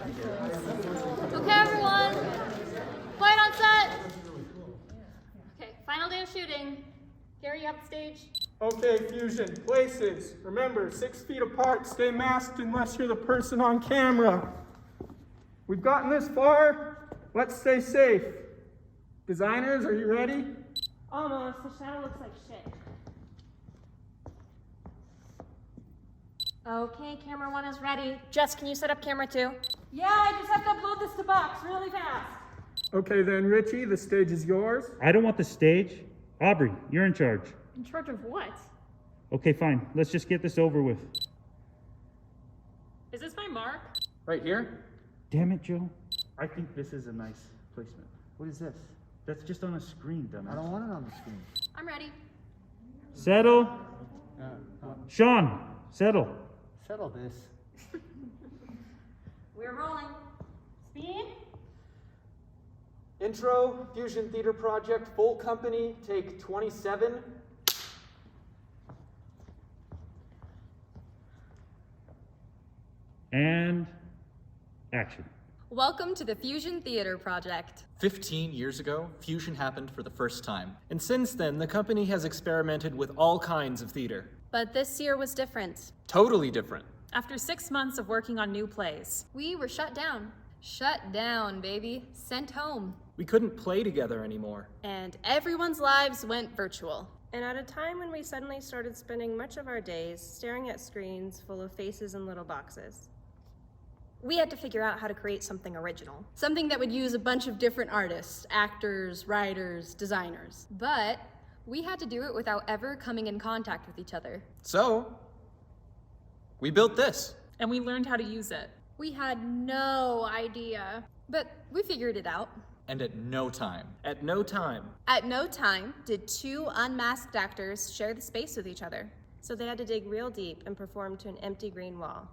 Okay, everyone. Quiet on set. Okay, final day of shooting. Gary, you have the stage. Okay, Fusion, places. Remember, 6 feet apart, stay masked unless you're the person on camera. We've gotten this far, let's stay safe. Designers, are you ready? Almost. The shadow looks like shit. Okay, camera 1 is ready. Jess, can you set up camera 2? Yeah, I just have to upload this to Box really fast. Okay then, Richie, the stage is yours. I don't want the stage. Aubrey, you're in charge. In charge of what? Okay, fine. Let's just get this over with. Is this my mark? Right here? Damn it, Joe. I think this is a nice placement. What is this? That's just on a screen, dumbass. I don't want it on the screen. I'm ready. Settle. Sean, settle. Settle this. We're rolling. Speed? Intro, Fusion Theater Project, full company, take 27. And action. Welcome to the Fusion Theater Project. 15 years ago, Fusion happened for the first time. And since then, the company has experimented with all kinds of theater. But this year was different. Totally different. After 6 months of working on new plays, We were shut down. Shut down, baby. Sent home. We couldn't play together anymore. And everyone's lives went virtual. And at a time when we suddenly started spending much of our days staring at screens full of faces in little boxes. We had to figure out how to create something original. Something that would use a bunch of different artists, actors, writers, designers. But we had to do it without ever coming in contact with each other. So, we built this. and we learned how to use it. We had no idea, but we figured it out. And at no time At no time did two unmasked actors share the space with each other. So they had to dig real deep and perform to an empty green wall.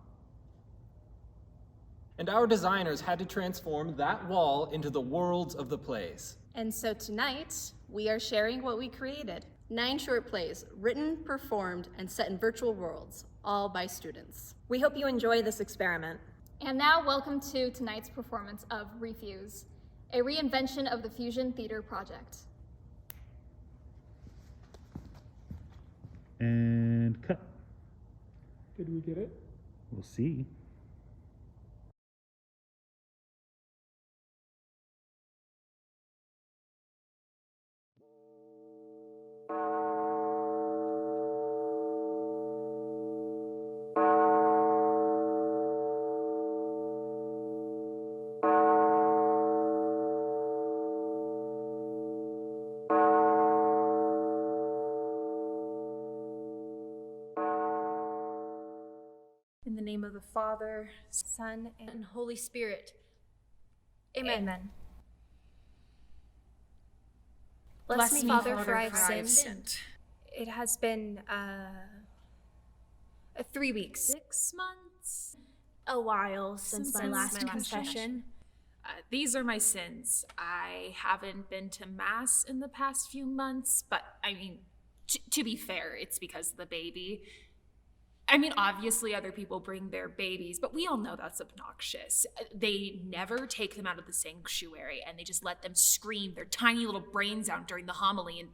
And our designers had to transform that wall into the worlds of the plays. And so tonight, we are sharing what we created. 9 short plays, written, performed, and set in virtual worlds, all by students. We hope you enjoy this experiment. And now, welcome to tonight's performance of Refuse, a reinvention of the Fusion Theater Project. And cut. Did we get it? We'll see. In the name of the Father, Son, and Holy Spirit. Amen. Bless me, Father, for I have sinned. It has been 3 weeks. 6 months? A while since my last confession. These are my sins. I haven't been to Mass in the past few months, but I mean, to be fair, it's because of the baby. I mean, obviously other people bring their babies, but we all know that's obnoxious. They never take them out of the sanctuary and they just let them scream their tiny little brains out during the homily and...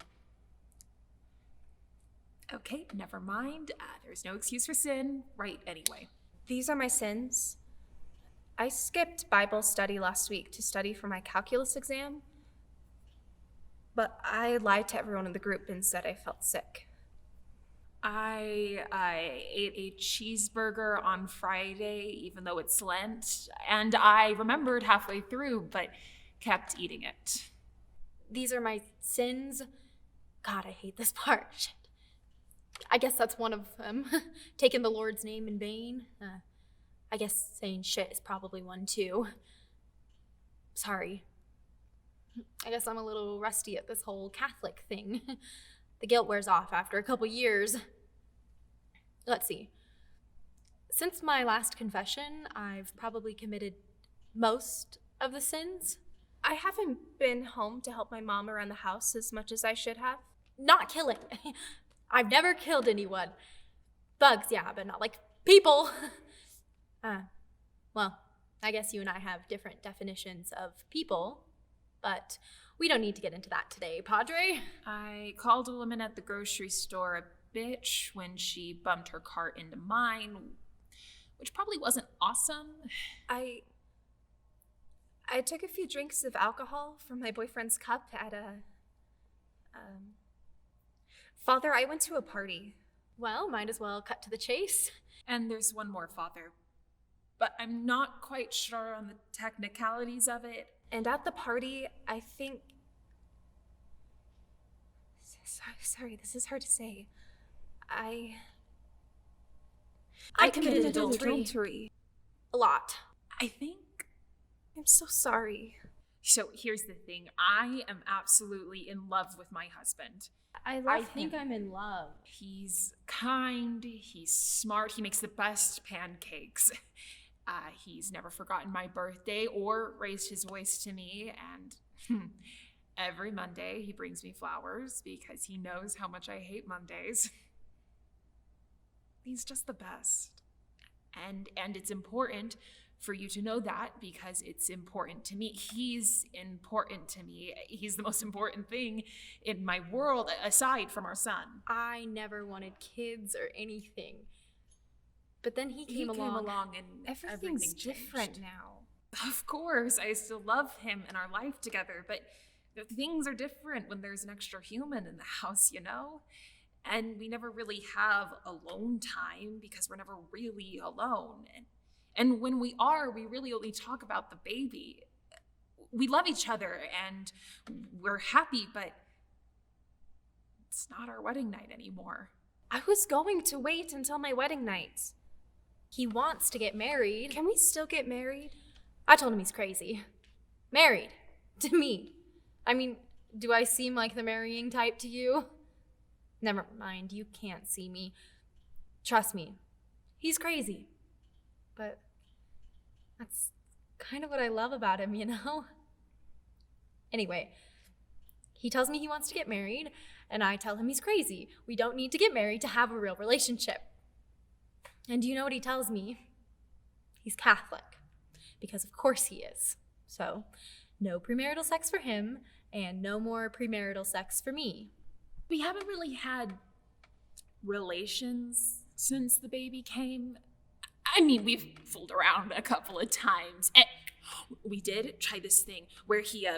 Okay, never mind. There's no excuse for sin. Right, anyway. These are my sins. I skipped Bible study last week to study for my calculus exam, but I lied to everyone in the group and said I felt sick. I ate a cheeseburger on Friday, even though it's Lent, and I remembered halfway through, but kept eating it. These are my sins. God, I hate this part. Shit. I guess that's one of them. Taking the Lord's name in vain. I guess saying shit is probably one too. Sorry. I guess I'm a little rusty at this whole Catholic thing. The guilt wears off after a couple years. Let's see. Since my last confession, I've probably committed most of the sins. I haven't been home to help my mom around the house as much as I should have. Not killing. I've never killed anyone. Bugs, yeah, but not like people. Well, I guess you and I have different definitions of people, but we don't need to get into that today, Padre. I called a woman at the grocery store a bitch when she bumped her cart into mine, which probably wasn't awesome. I took a few drinks of alcohol from my boyfriend's cup at a... Father, I went to a party. Well, might as well cut to the chase. And there's one more, Father. But I'm not quite sure on the technicalities of it. And at the party, I think... Sorry, this is hard to say. I committed adultery. A lot. I think... I'm so sorry. So here's the thing. I am absolutely in love with my husband. I think I'm in love. He's kind, he's smart, he makes the best pancakes. He's never forgotten my birthday or raised his voice to me, and every Monday he brings me flowers because he knows how much I hate Mondays. He's just the best. And it's important for you to know that because it's important to me. He's important to me. He's the most important thing in my world aside from our son. I never wanted kids or anything. But then he came along and Everything's everything different changed. now. Of course, I still love him and our life together, but things are different when there's an extra human in the house, you know? And we never really have alone time because we're never really alone. And when we are, we really only talk about the baby. We love each other and we're happy, but it's not our wedding night anymore. I was going to wait until my wedding night. he wants to get married. Can we still get married? I told him he's crazy. Married. To me. I mean, do I seem like the marrying type to you? Never mind, you can't see me. Trust me, he's crazy. But that's kind of what I love about him, you know? Anyway, he tells me he wants to get married, and I tell him he's crazy. We don't need to get married to have a real relationship. And do you know what he tells me? He's Catholic. Because of course he is. So, no premarital sex for him, and no more premarital sex for me. We haven't really had relations since the baby came. I mean, we've fooled around a couple of times. And we did try this thing where he,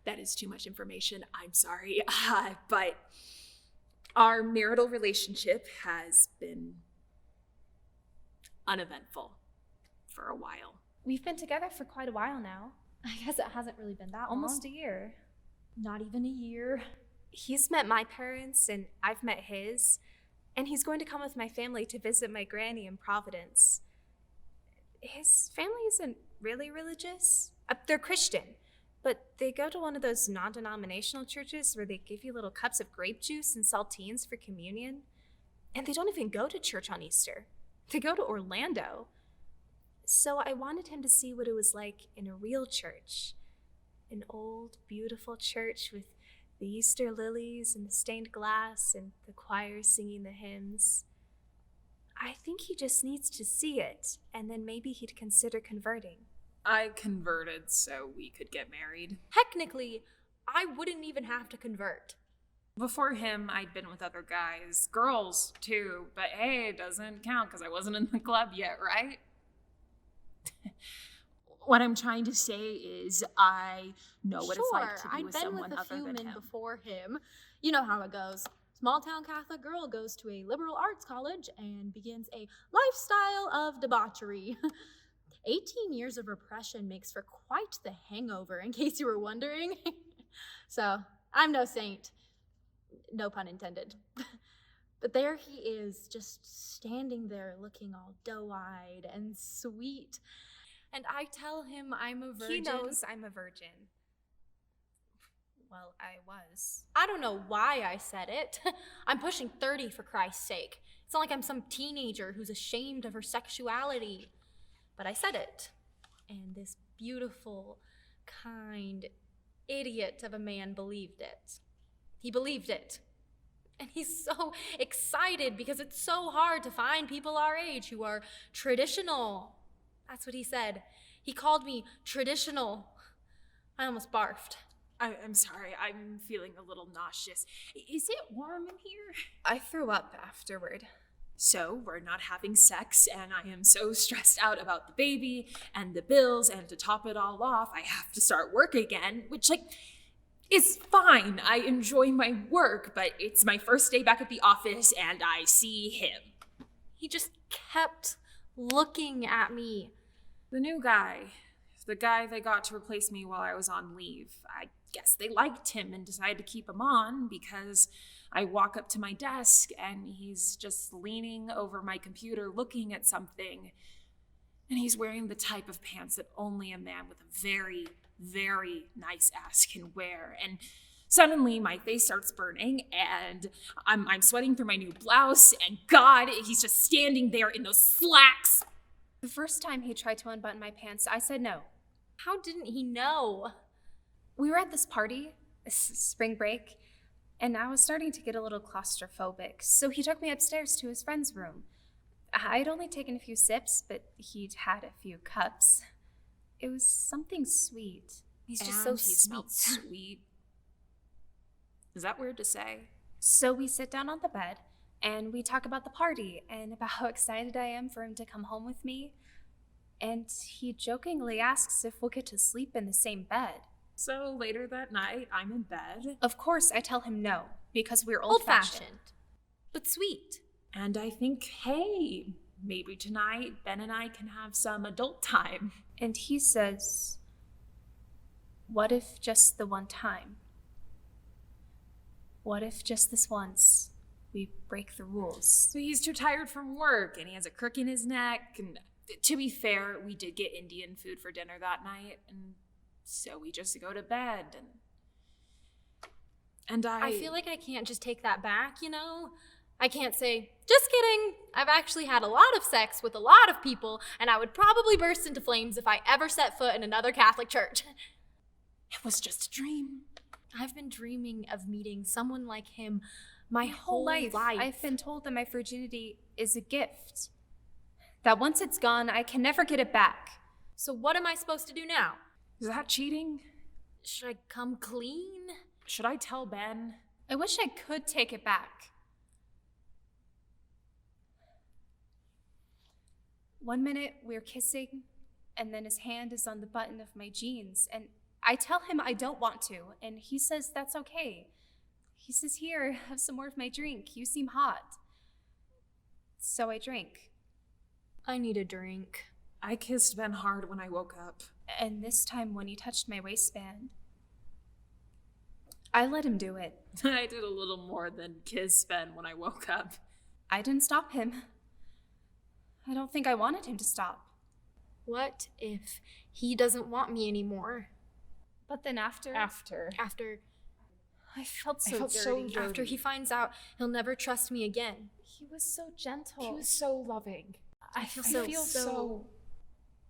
that is too much information, I'm sorry. But our marital relationship has been uneventful for a while. We've been together for quite a while now. I guess it hasn't really been that Almost long. a year. Not even a year. He's met my parents and I've met his, and he's going to come with my family to visit my granny in Providence. His family isn't really religious. They're Christian, but they go to one of those non-denominational churches where they give you little cups of grape juice and saltines for communion. And they don't even go to church on Easter. They go to Orlando. So I wanted him to see what it was like in a real church. An old, beautiful church with the Easter lilies and the stained glass and the choir singing the hymns. I think he just needs to see it, and then maybe he'd consider converting. I converted so we could get married. Technically, I wouldn't even have to convert. Before him, I'd been with other guys, girls too, but hey, it doesn't count because I wasn't in the club yet, right? What I'm trying to say is I know what it's like to be with someone other than him. I'd been with a few men before him. You know how it goes. Small town Catholic girl goes to a liberal arts college and begins a lifestyle of debauchery. 18 years of repression makes for quite the hangover, in case you were wondering. So, I'm no saint. No pun intended. But there he is, just standing there looking all doe-eyed and sweet. And I tell him I'm a virgin. He knows I'm a virgin. Well, I was. I don't know why I said it. I'm pushing 30 for Christ's sake. It's not like I'm some teenager who's ashamed of her sexuality. But I said it. And this beautiful, kind idiot of a man believed it. He believed it. And he's so excited because it's so hard to find people our age who are traditional. That's what he said. He called me traditional. I almost barfed. I'm sorry, I'm feeling a little nauseous. Is it warm in here? I threw up afterward. So, we're not having sex, and I am so stressed out about the baby and the bills, and to top it all off, I have to start work again, which, is fine. I enjoy my work, but it's my first day back at the office, and I see him. He just kept looking at me. The new guy. The guy they got to replace me while I was on leave. I guess they liked him and decided to keep him on because I walk up to my desk and he's just leaning over my computer looking at something. And he's wearing the type of pants that only a man with a very, very nice ass can wear. And suddenly my face starts burning and I'm sweating through my new blouse. And God, he's just standing there in those slacks. The first time he tried to unbutton my pants, I said no. How didn't he know? We were at this party, spring break, and I was starting to get a little claustrophobic, so he took me upstairs to his friend's room. I'd only taken a few sips, but he'd had a few cups. It was something sweet. He's just so he sweet. smelled sweet. Is that weird to say? So we sit down on the bed, and we talk about the party, and about how excited I am for him to come home with me. And he jokingly asks if we'll get to sleep in the same bed. So later that night, I'm in bed. Of course, I tell him no, because we're Old-fashioned. old-fashioned. But sweet. And I think, hey, maybe tonight Ben and I can have some adult time. And he says, what if just the one time? What if just this once we break the rules? So he's too tired from work and he has a crook in his neck. And to be fair, we did get Indian food for dinner that night. And so we just go to bed. And I feel like I can't just take that back, you know? I can't say, just kidding. I've actually had a lot of sex with a lot of people, and I would probably burst into flames if I ever set foot in another Catholic church. It was just a dream. I've been dreaming of meeting someone like him my whole life. I've been told that my virginity is a gift. That once it's gone, I can never get it back. So what am I supposed to do now? Is that cheating? Should I come clean? Should I tell Ben? I wish I could take it back. One minute we're kissing, and then his hand is on the button of my jeans, and I tell him I don't want to, and he says that's okay. He says, here, have some more of my drink. You seem hot. So I drink. I need a drink. I kissed Ben hard when I woke up. And this time when he touched my waistband, I let him do it. I did a little more than kiss Ben when I woke up. I didn't stop him. I don't think I wanted him to stop. What if he doesn't want me anymore? But then after, I felt so dirty. After he finds out, he'll never trust me again. He was so gentle. He was so loving. I feel so...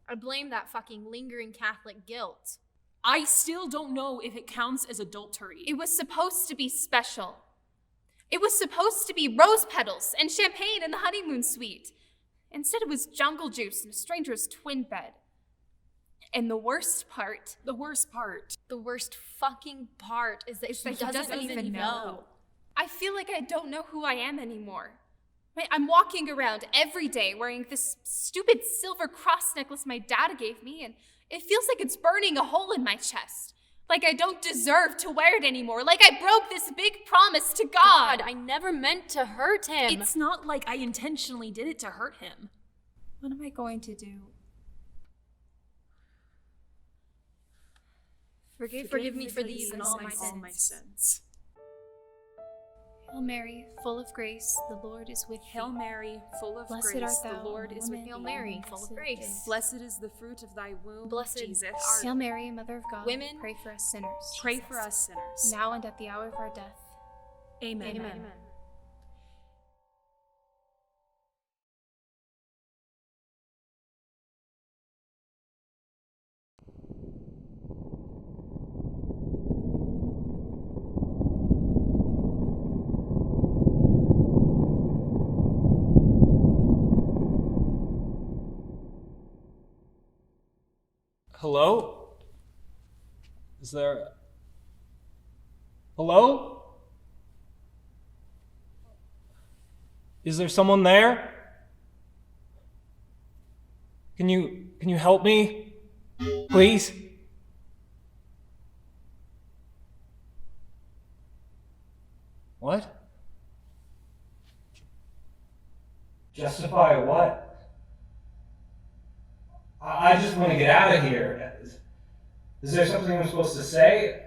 I blame that fucking lingering Catholic guilt. I still don't know if it counts as adultery. It was supposed to be special. It was supposed to be rose petals and champagne in the honeymoon suite. Instead, it was jungle juice in a stranger's twin bed. And the worst fucking part is that he doesn't even know. I feel like I don't know who I am anymore. I'm walking around every day wearing this stupid silver cross necklace my dad gave me, and it feels like it's burning a hole in my chest. Like I don't deserve to wear it anymore. Like I broke this big promise to God. I never meant to hurt him. It's not like I intentionally did it to hurt him. What am I going to do? Forgive me for these and all my sins. Hail Mary, full of grace, the Lord is with thee. Hail Mary, full of Blessed grace, art thou the Lord is with among thee. Hail Mary, full of grace. Blessed is the fruit of thy womb, Blessed Jesus. Hail Mary, Mother of God, Women, pray for us sinners. Pray for us sinners. Now and at the hour of our death. Amen. Amen. Hello? Is there... Hello? Is there someone there? Can you help me? Please? What? Justify what? I just want to get out of here. Is there something I'm supposed to say?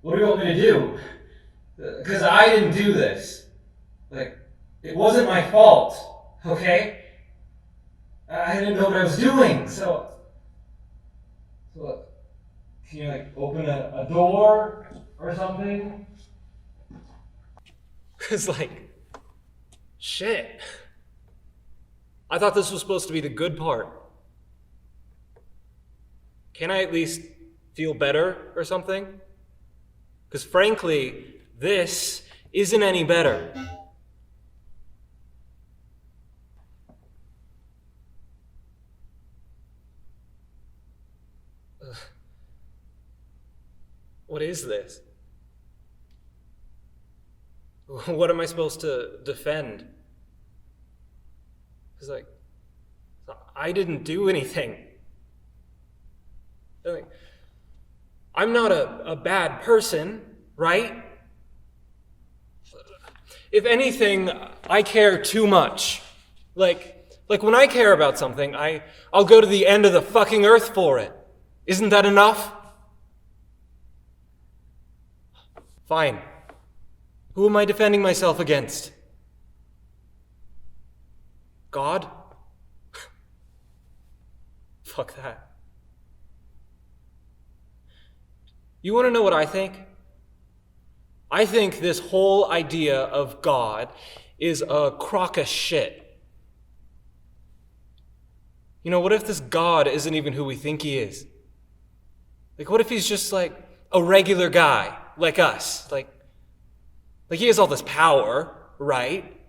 What do you want me to do? Because I didn't do this. Like, it wasn't my fault, okay? I didn't know what I was doing, so can you, like, open a door or something? Because, like, shit. I thought this was supposed to be the good part. Can I at least feel better or something? Because frankly, this isn't any better. What is this? What am I supposed to defend? Because, like, I didn't do anything. I'm not a bad person, right? If anything, I care too much. Like when I care about something, I'll go to the end of the fucking earth for it. Isn't that enough? Fine. Who am I defending myself against? God? Fuck that. You want to know what I think? I think this whole idea of God is a crock of shit. You know, what if this God isn't even who we think he is? Like, what if he's just like a regular guy, like us? Like he has all this power, right?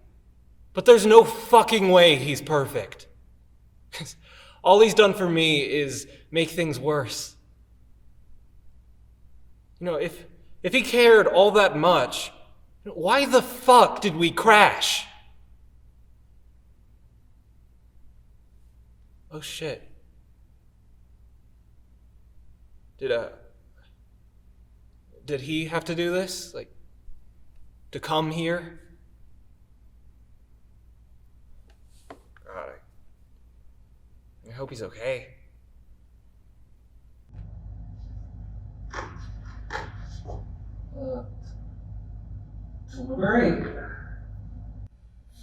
But there's no fucking way he's perfect. All he's done for me is make things worse. You know, if he cared all that much, why the fuck did we crash? Oh shit. Did he have to do this? Like, to come here? God, I hope he's okay. Great.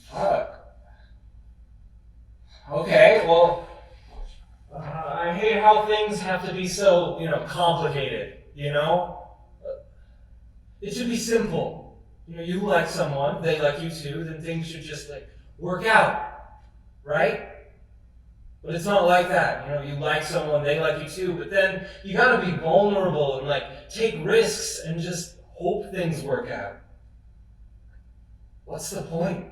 Fuck. Okay, well, I hate how things have to be so, complicated, It should be simple. You like someone, they like you too, then things should just, work out, right? But it's not like that. You like someone, they like you too, but then you gotta be vulnerable and, take risks and just hope things work out. What's the point?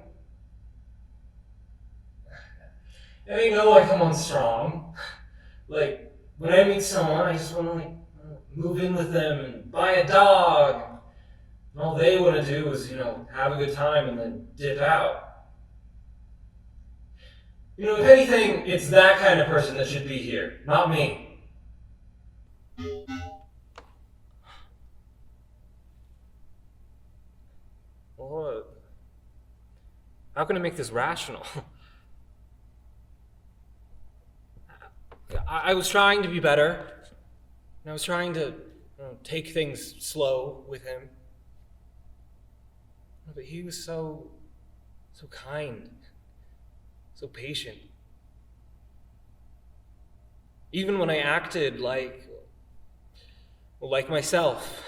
I know I come on strong. When I meet someone, I just want to, move in with them and buy a dog. And all they want to do is, have a good time and then dip out. If anything, it's that kind of person that should be here, not me. Well, how can I make this rational? I was trying to be better. And I was trying to take things slow with him. But he was so kind, so patient. Even when I acted like myself.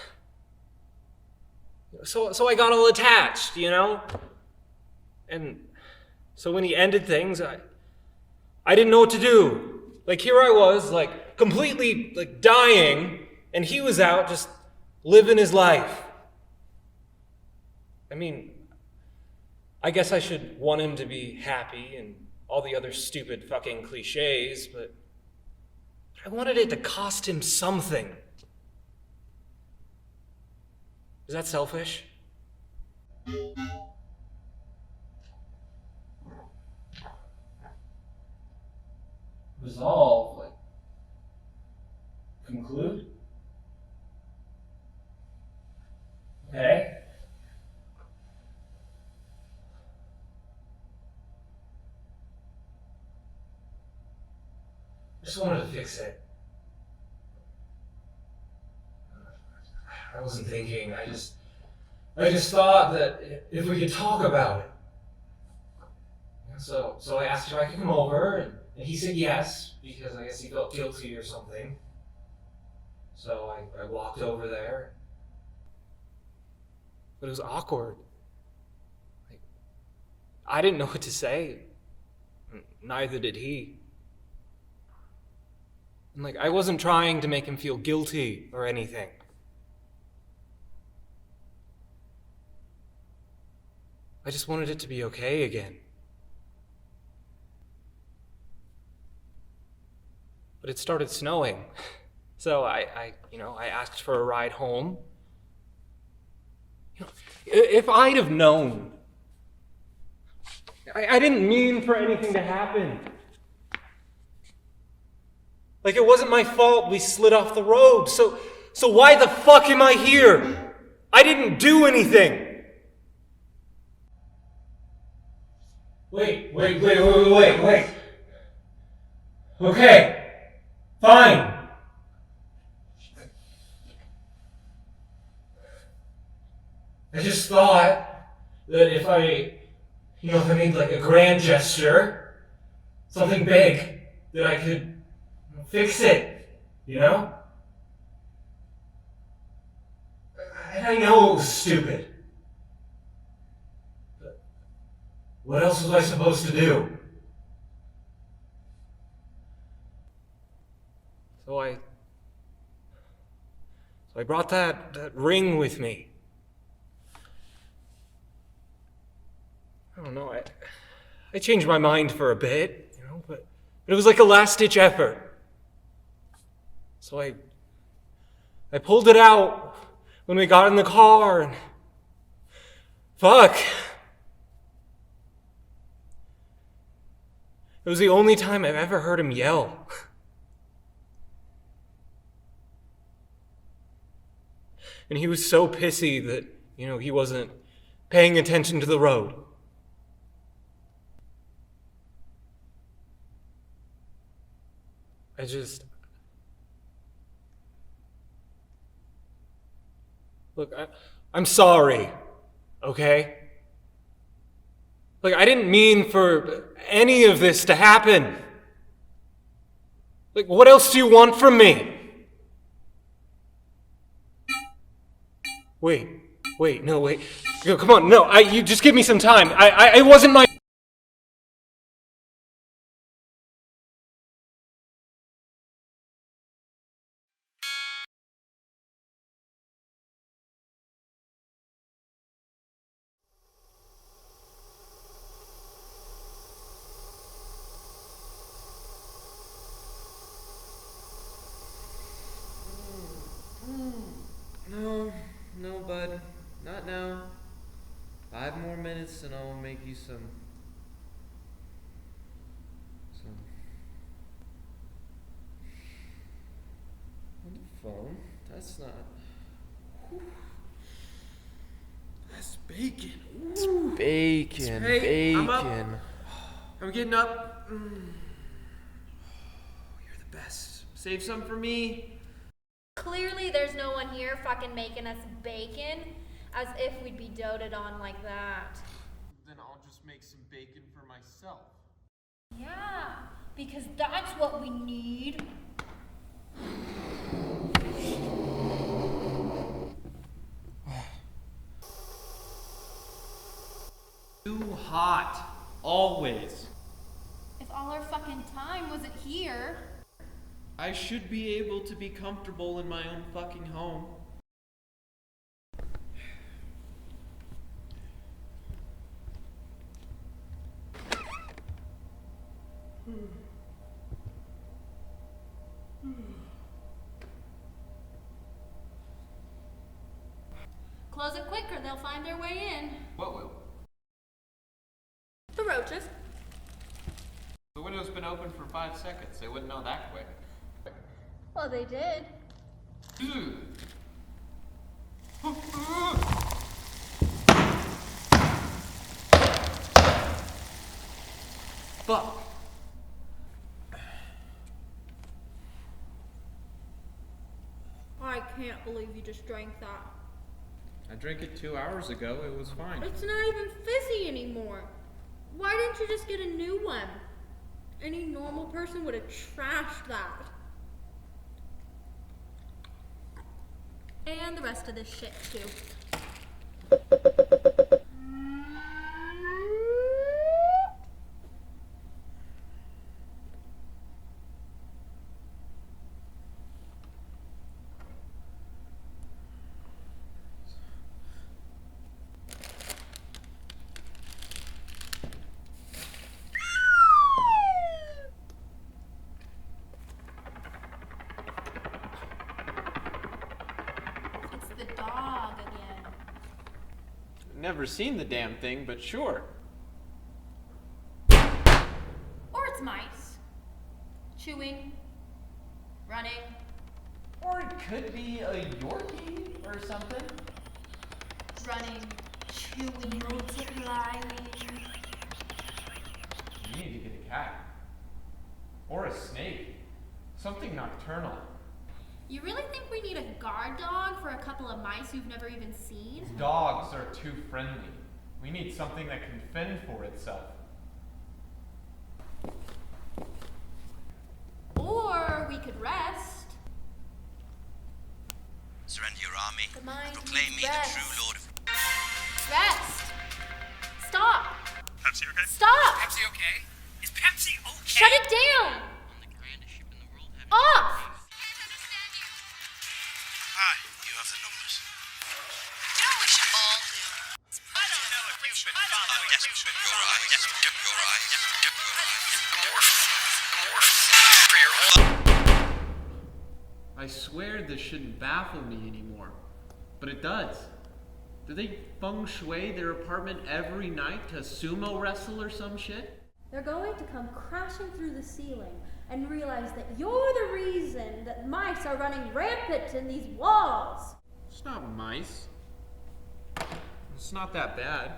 So I got all attached, And so when he ended things, I didn't know what to do. Here I was, completely, dying, and he was out just living his life. I mean, I guess I should want him to be happy and all the other stupid fucking cliches, but I wanted it to cost him something. Is that selfish? Resolve, like, conclude? Okay. I just wanted to fix it. I wasn't thinking, I just thought that if we could talk about it. So I asked if I could come over, and he said yes, because I guess he felt guilty or something. So I walked over there. But it was awkward. Like, I didn't know what to say. Neither did he. And like, I wasn't trying to make him feel guilty or anything. I just wanted it to be okay again. But it started snowing. So I asked for a ride home. If I'd have known, I didn't mean for anything to happen. Like, it wasn't my fault we slid off the road, so why the fuck am I here? I didn't do anything. Wait. Okay, fine. I just thought that if I made like a grand gesture, something big, that I could fix it, And I know it was stupid. But what else was I supposed to do? So I brought that ring with me. I don't know, I changed my mind for a bit, but it was like a last-ditch effort. So I pulled it out when we got in the car, and fuck. It was the only time I've ever heard him yell. And he was so pissy that, he wasn't paying attention to the road. Look, I'm sorry, okay? Like, I didn't mean for any of this to happen. Like, what else do you want from me? Wait. No, come on, no, you just give me some time. It wasn't my... No, bud. Not now. 5 more minutes and I'll make you some... On the phone? That's not... Whew. That's bacon. Ooh. It's bacon. Hey, bacon. I'm getting up. You're the best. Save some for me. Clearly there's no one here fucking making us bacon, as if we'd be doted on like that. Then I'll just make some bacon for myself. Yeah, because that's what we need. Too hot. Always. If all our fucking time wasn't here. I should be able to be comfortable in my own fucking home. Close it quick or they'll find their way in. What will? The roaches. The window's been open for 5 seconds. They wouldn't know that quick. Well, they did. Fuck. I can't believe you just drank that. I drank it 2 hours ago. It was fine. It's not even fizzy anymore. Why didn't you just get a new one? Any normal person would have trashed that. And the rest of this shit, too. The dog again. Never seen the damn thing, but sure. Or it's mice. Chewing. Running. Or it could be a Yorkie or something. Running. Chewing. Multiplying. You need to get a cat. Or a snake. Something nocturnal. You really think we need a guard dog for a couple of mice you've never even seen? Dogs are too friendly. We need something that can fend for itself. Or we could rest. Surrender your army The mind and proclaim me rest. the true lord of... Rest. Stop. Pepsi okay? Stop. Pepsi okay? Is Pepsi okay? Shut it down. On the grandest ship in the world, having... Off. Hi, you have the numbers. You know what we should all do? I don't know if you've been following. You're right. You're right. For your whole... I swear this shouldn't baffle me anymore, but it does. Do they feng shui their apartment every night to sumo wrestle or some shit? They're going to come crashing through the ceiling and realize that you're the reason that mice are running rampant in these walls. It's not mice. It's not that bad.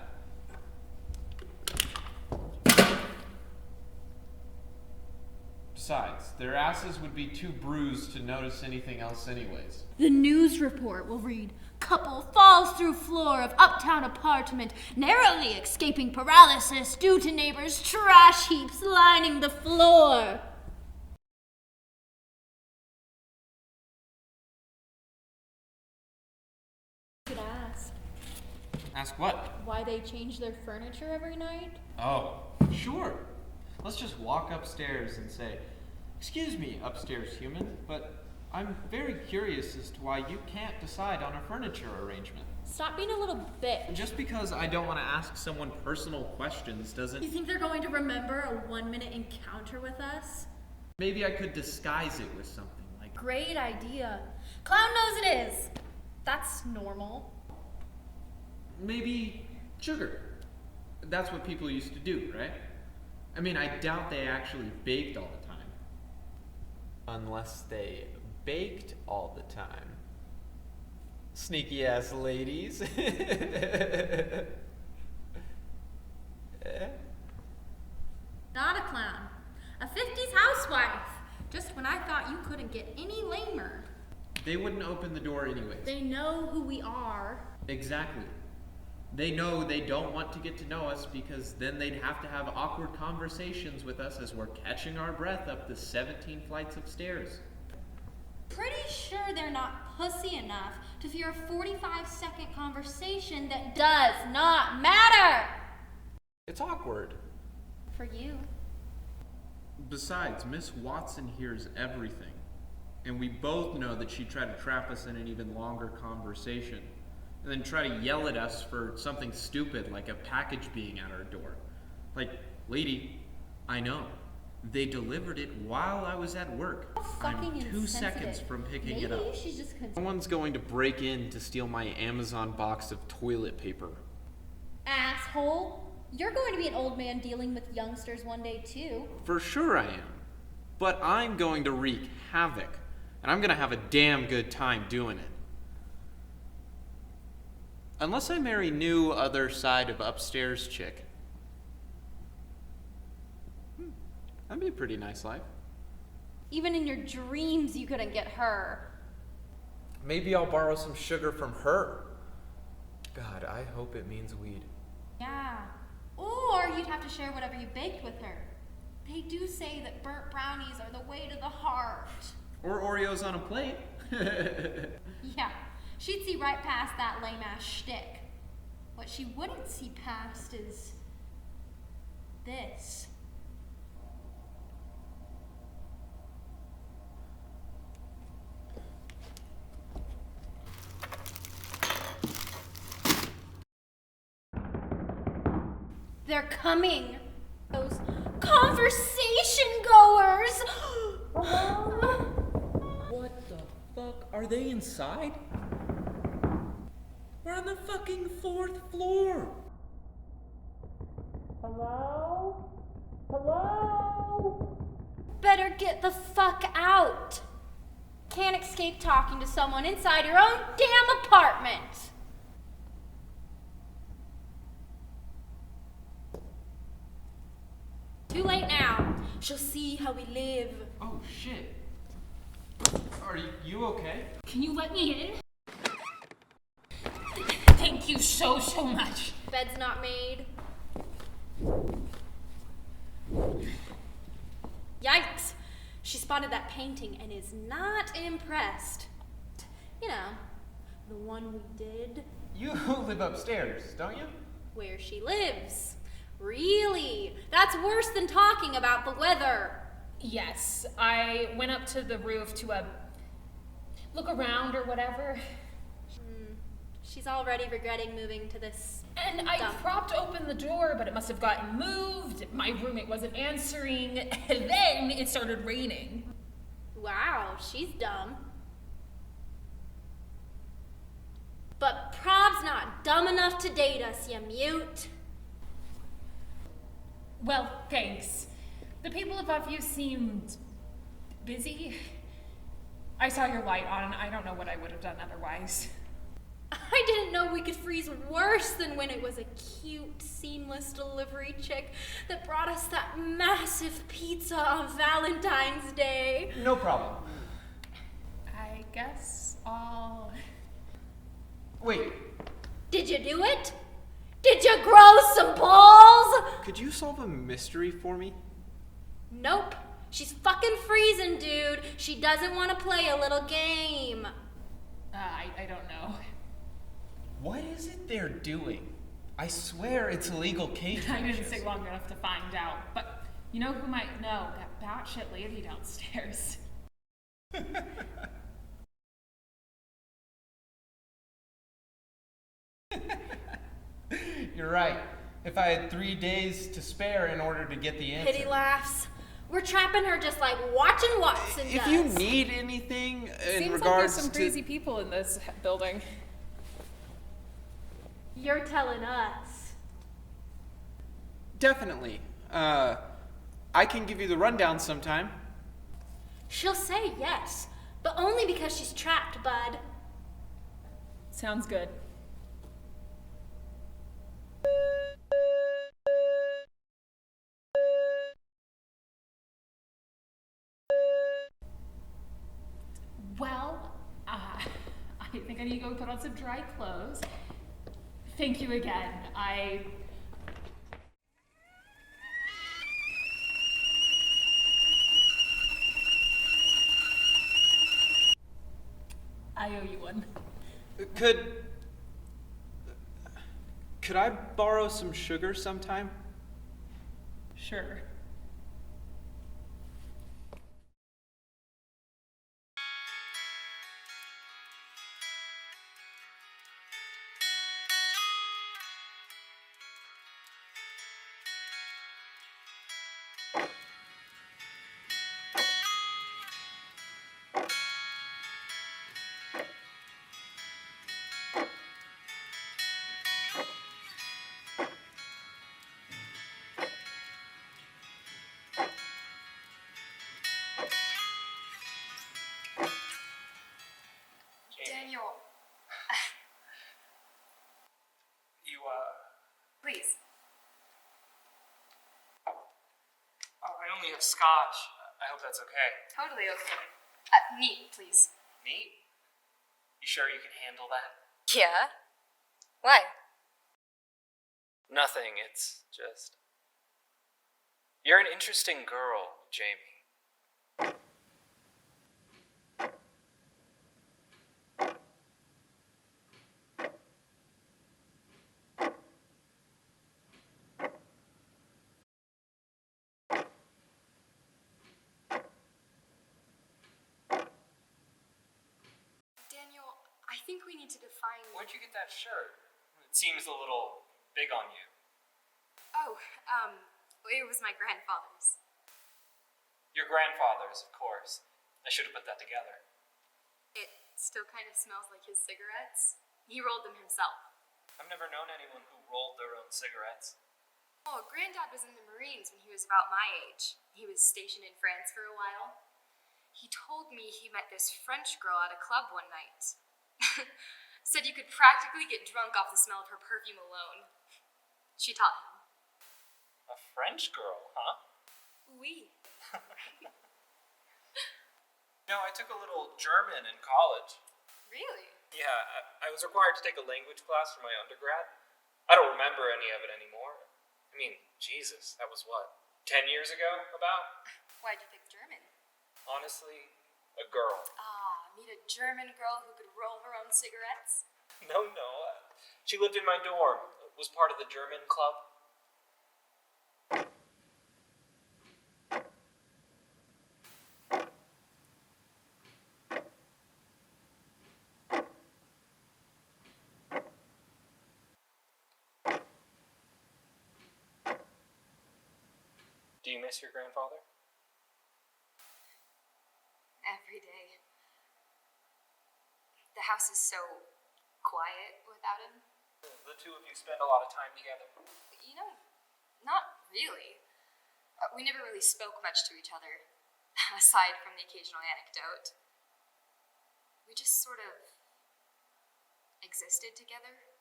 Besides, their asses would be too bruised to notice anything else anyways. The news report will read, couple falls through floor of uptown apartment, narrowly escaping paralysis due to neighbors' trash heaps lining the floor. You could ask Ask what? why they change their furniture every night. Oh, sure. Let's just walk upstairs and say, "Excuse me, upstairs human, but I'm very curious as to why you can't decide on a furniture arrangement." Stop being a little bitch. Just because I don't want to ask someone personal questions doesn't... You think they're going to remember a 1-minute encounter with us? Maybe I could disguise it with something like... Great idea. Clown knows it is. That's normal. Maybe sugar. That's what people used to do, right? I mean, I doubt they actually baked all the time. Unless they baked all the time. Sneaky ass ladies. Not a clown. A 50s housewife. Just when I thought you couldn't get any lamer. They wouldn't open the door anyways. They know who we are. Exactly. They know they don't want to get to know us because then they'd have to have awkward conversations with us as we're catching our breath up the 17 flights of stairs. Pretty sure they're not pussy enough to fear a 45-second conversation that does not matter. It's awkward. For you. Besides, Miss Watson hears everything. And we both know that she'd try to trap us in an even longer conversation. And then try to yell at us for something stupid like a package being at our door. Like, lady, I know. They delivered it while I was at work. I'm 2 seconds from picking it up. She's just Someone's going to break in to steal my Amazon box of toilet paper. asshole. You're going to be an old man dealing with youngsters one day too. For sure I am. But I'm going to wreak havoc. And I'm going to have a damn good time doing it. Unless I marry new other side of upstairs chick. That'd be a pretty nice life. Even in your dreams, you couldn't get her. Maybe I'll borrow some sugar from her. God, I hope it means weed. Yeah. Or you'd have to share whatever you baked with her. They do say that burnt brownies are the way to the heart. Or Oreos on a plate. Yeah. She'd see right past that lame-ass shtick. What she wouldn't see past is this. They're coming. Those conversation goers. What the fuck? Are they inside? We're on the fucking 4th floor. Hello? Hello? Better get the fuck out. Can't escape talking to someone inside your own damn apartment. Too late now. She'll see how we live. Oh shit. Are you okay? Can you let me in? Thank you so much. Bed's not made. Yikes. She spotted that painting and is not impressed. You know, the one we did. You live upstairs, don't you? Where she lives. Really? That's worse than talking about the weather. Yes, I went up to the roof to look around or whatever. She's already regretting moving to this. And I propped open the door, but it must have gotten moved. My roommate wasn't answering. And then it started raining. Wow, she's dumb. But Prob's not dumb enough to date us, you mute. Well, thanks. The people above you seemed busy. I saw your light on. I don't know what I would have done otherwise. I didn't know we could freeze worse than when it was a cute, seamless delivery chick that brought us that massive pizza on Valentine's Day. No problem. I guess I'll... Wait. Did you do it? Did you grow some balls? Could you solve a mystery for me? Nope. She's fucking freezing, dude. She doesn't want to play a little game. I don't know. What is it they're doing? I swear it's illegal cage I didn't matches. stay long enough to find out, but you know who might know? That batshit lady downstairs. You're right. If I had 3 days to spare in order to get the answer. Pity laughs. We're trapping her just like watching Watson does. If you need anything in Seems like regards there's some to... crazy people in this building. You're telling us. Definitely. I can give you the rundown sometime. She'll say yes, but only because she's trapped, bud. Sounds good. Well, I think I need to go put on some dry clothes. Thank you again. I owe you one. Could I borrow some sugar sometime? Sure. scotch. I hope that's okay. Totally okay. Neat, please. Neat? You sure you can handle that? Yeah? Why? Nothing, it's just. You're an interesting girl, Jamie. Daniel, I think we need to define. Where'd you get that shirt? It seems a little big on you. Oh, it was my grandfather's. Your grandfather's, of course. I should have put that together. It still kind of smells like his cigarettes. He rolled them himself. I've never known anyone who rolled their own cigarettes. Oh, Granddad was in the Marines when he was about my age. He was stationed in France for a while. He told me he met this French girl at a club one night. Said you could practically get drunk off the smell of her perfume alone. She taught him. A French girl, huh? Oui. No, I took a little German in college. Really? Yeah, I was required to take a language class for my undergrad. I don't remember any of it anymore. I mean, Jesus, that was what, 10 years ago, about? Why'd you pick German? Honestly, a girl. Meet a German girl who could roll her own cigarettes? No. She lived in my dorm. Was part of the German club. Do you miss your grandfather? Every day. The house is so quiet without him. The two of you spend a lot of time together. You know, not really. We never really spoke much to each other, aside from the occasional anecdote. We just sort of existed together.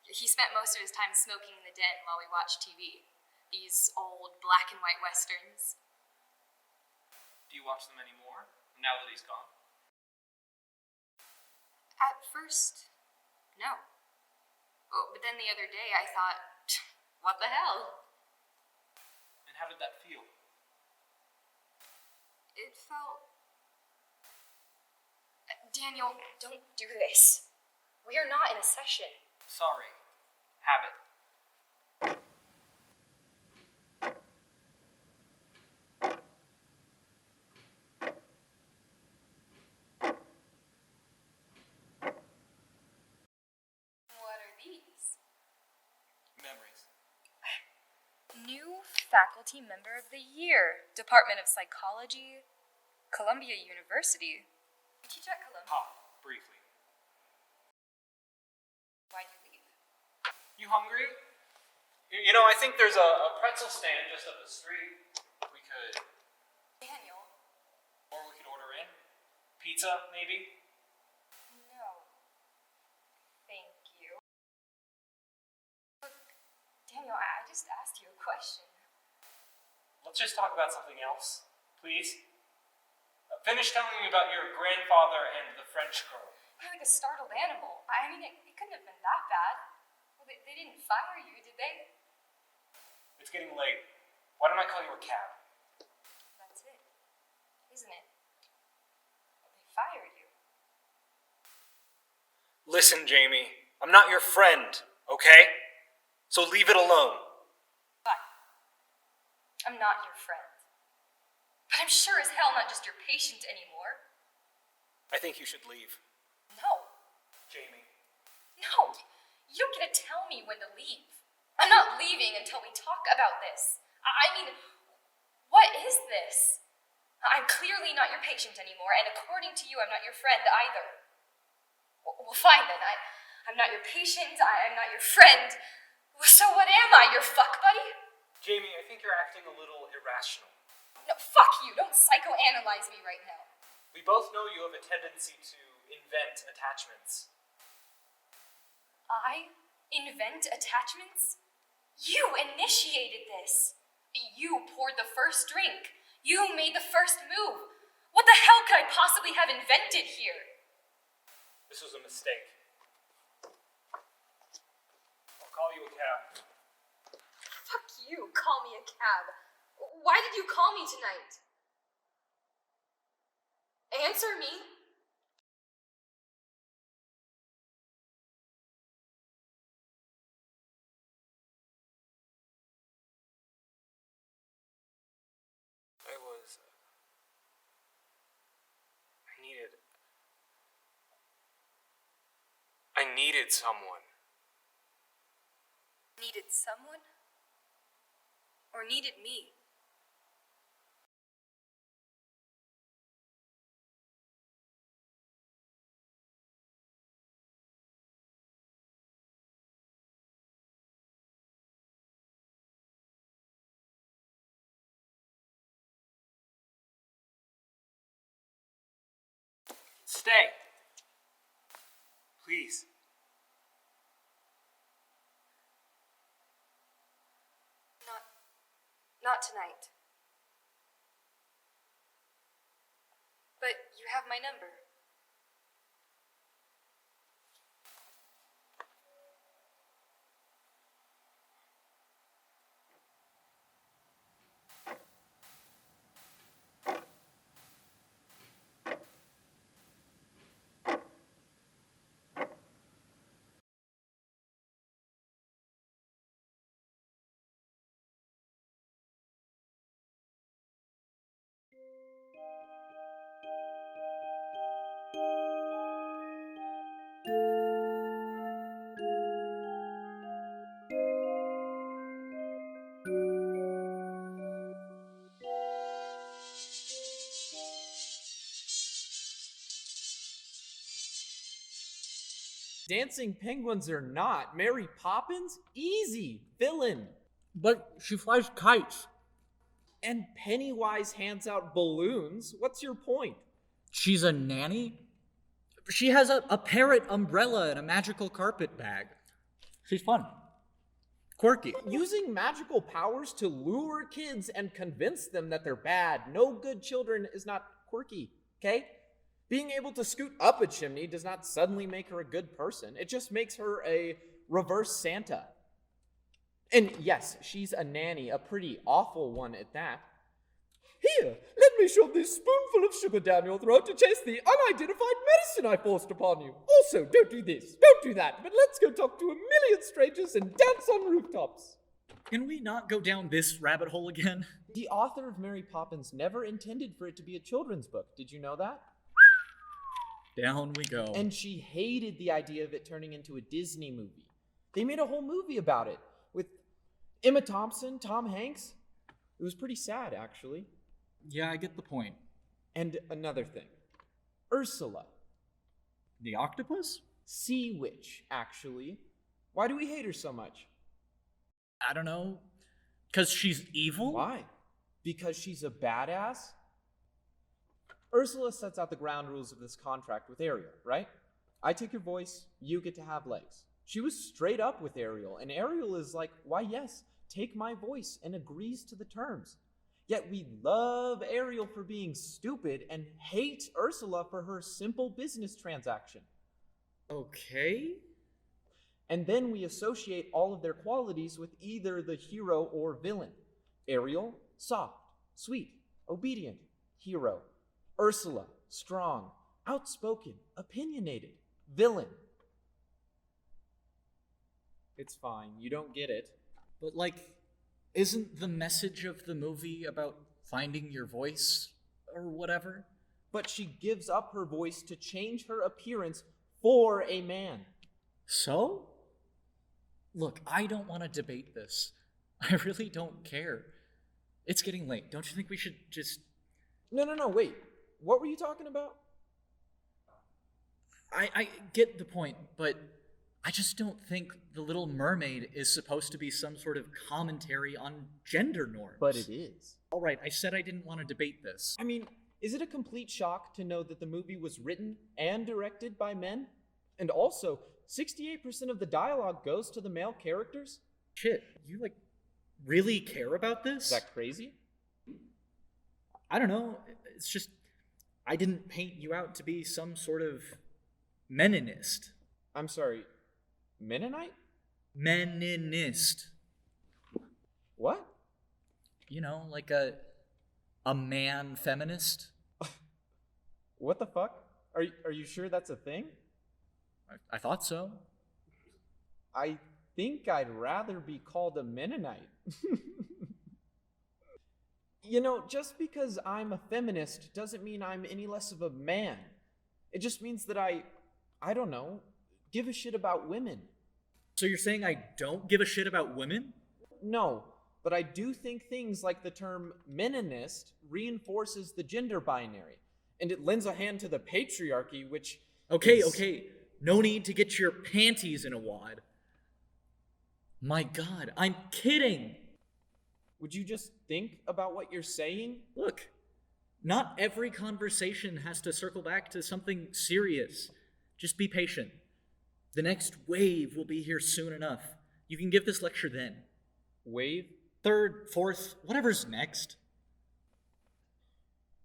He spent most of his time smoking in the den while we watched TV. These old black and white westerns. Do you watch them anymore, now that he's gone? At first, no. Oh, but then the other day I thought, what the hell? And how did that feel? It felt... Daniel, don't do this. We are not in a session. Sorry. Habit. What are these? Memories. New Faculty Member of the Year, Department of Psychology, Columbia University. You teach at Columbia? Briefly. Why'd you leave? You hungry? You know, I think there's a pretzel stand just up the street. We could... Daniel. Or we could order in. Pizza, maybe? No. Thank you. Look, Daniel, I just asked you a question. Let's just talk about something else, please. Finish telling me about your grandfather and the French girl. You're like a startled animal. I mean, it couldn't have been that bad. Well, they didn't fire you, did they? It's getting late. Why don't I call you a cab? That's it, isn't it? Well, they fired you. Listen, Jamie. I'm not your friend, okay? So leave it alone. Fine. I'm not your friend. But I'm sure as hell not just your patient anymore. I think you should leave. No. Jamie. No. You don't get to tell me when to leave. I'm not leaving until we talk about this. I mean, what is this? I'm clearly not your patient anymore, and according to you, I'm not your friend either. Well, fine then. I'm not your patient, I'm not your friend. So what am I, your fuck buddy? Jamie, I think you're acting a little irrational. No, fuck you. Don't psychoanalyze me right now. We both know you have a tendency to invent attachments. I invent attachments? You initiated this. You poured the first drink. You made the first move. What the hell could I possibly have invented here? This was a mistake. I'll call you a cab. Fuck you, call me a cab. Why did you call me tonight? Answer me. I needed someone. Needed someone? Or needed me? Stay. Please. Not tonight. But you have my number. Dancing penguins or not, Mary Poppins? Easy. Villain. But she flies kites. And Pennywise hands out balloons. What's your point? She's a nanny? She has a parrot umbrella and a magical carpet bag. She's fun. Quirky. Using magical powers to lure kids and convince them that they're bad. No good children is not quirky, okay? Being able to scoot up a chimney does not suddenly make her a good person. It just makes her a reverse Santa. And yes, she's a nanny, a pretty awful one at that. Here, let me shove this spoonful of sugar down your throat to chase the unidentified medicine I forced upon you. Also, don't do this, don't do that, but let's go talk to a million strangers and dance on rooftops. Can we not go down this rabbit hole again? The author of Mary Poppins never intended for it to be a children's book. Did you know that? Down we go. And she hated the idea of it turning into a Disney movie. They made a whole movie about it with Emma Thompson, Tom Hanks. It was pretty sad, actually. Yeah, I get the point. And another thing. Ursula. The octopus? Sea witch, actually. Why do we hate her so much? I don't know. 'Cause she's evil? Why? Because she's a badass? Ursula sets out the ground rules of this contract with Ariel, right? I take your voice, you get to have legs. She was straight up with Ariel, and Ariel is like, why yes, take my voice, and agrees to the terms. Yet we love Ariel for being stupid and hate Ursula for her simple business transaction. Okay. And then we associate all of their qualities with either the hero or villain. Ariel, soft, sweet, obedient, hero. Ursula, strong, outspoken, opinionated, villain. It's fine, you don't get it. But isn't the message of the movie about finding your voice or whatever? But she gives up her voice to change her appearance for a man. So? Look, I don't want to debate this. I really don't care. It's getting late. Don't you think we should just... No, wait. What were you talking about? I get the point, but I just don't think The Little Mermaid is supposed to be some sort of commentary on gender norms. But it is. All right, I said I didn't want to debate this. I mean, is it a complete shock to know that the movie was written and directed by men? And also, 68% of the dialogue goes to the male characters? Shit, you really care about this. Is that crazy? I don't know. It's just, I didn't paint you out to be some sort of Meninist. I'm sorry, Mennonite? Meninist. What? You know, like a man feminist. What the fuck? Are you sure that's a thing? I thought so. I think I'd rather be called a Mennonite. You know, just because I'm a feminist doesn't mean I'm any less of a man. It just means that I don't know, give a shit about women. So you're saying I don't give a shit about women? No, but I do think things like the term Mennonist reinforces the gender binary, and it lends a hand to the patriarchy, which Okay. No need to get your panties in a wad. My God, I'm kidding. Would you just think about what you're saying? Look, not every conversation has to circle back to something serious. Just be patient. The next wave will be here soon enough. You can give this lecture then. Wave? Third, fourth, whatever's next.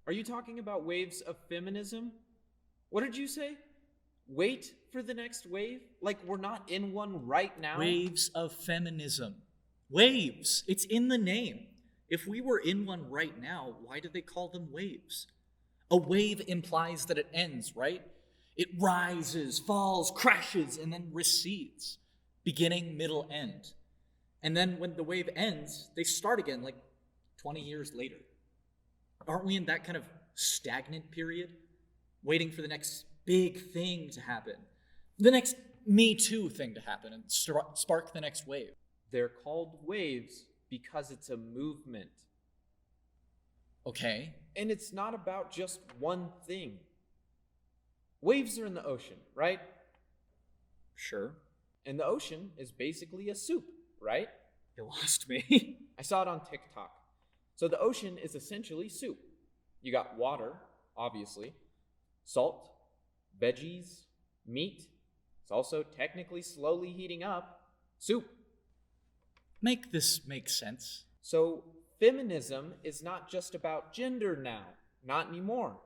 Are you talking about waves of feminism? What did you say? Wait for the next wave? Like we're not in one right now? Waves of feminism. Waves. It's in the name. If we were in one right now, why do they call them waves? A wave implies that it ends, right? It rises, falls, crashes, and then recedes. Beginning, middle, end. And then when the wave ends, they start again like 20 years later. Aren't we in that kind of stagnant period? Waiting for the next big thing to happen. The next Me Too thing to happen and spark the next wave. They're called waves because it's a movement. Okay. And it's not about just one thing. Waves are in the ocean, right? Sure. And the ocean is basically a soup, right? You lost me. I saw it on TikTok. So the ocean is essentially soup. You got water, obviously, salt, veggies, meat. It's also technically slowly heating up. Soup. Make this make sense. So feminism is not just about gender now. Not anymore.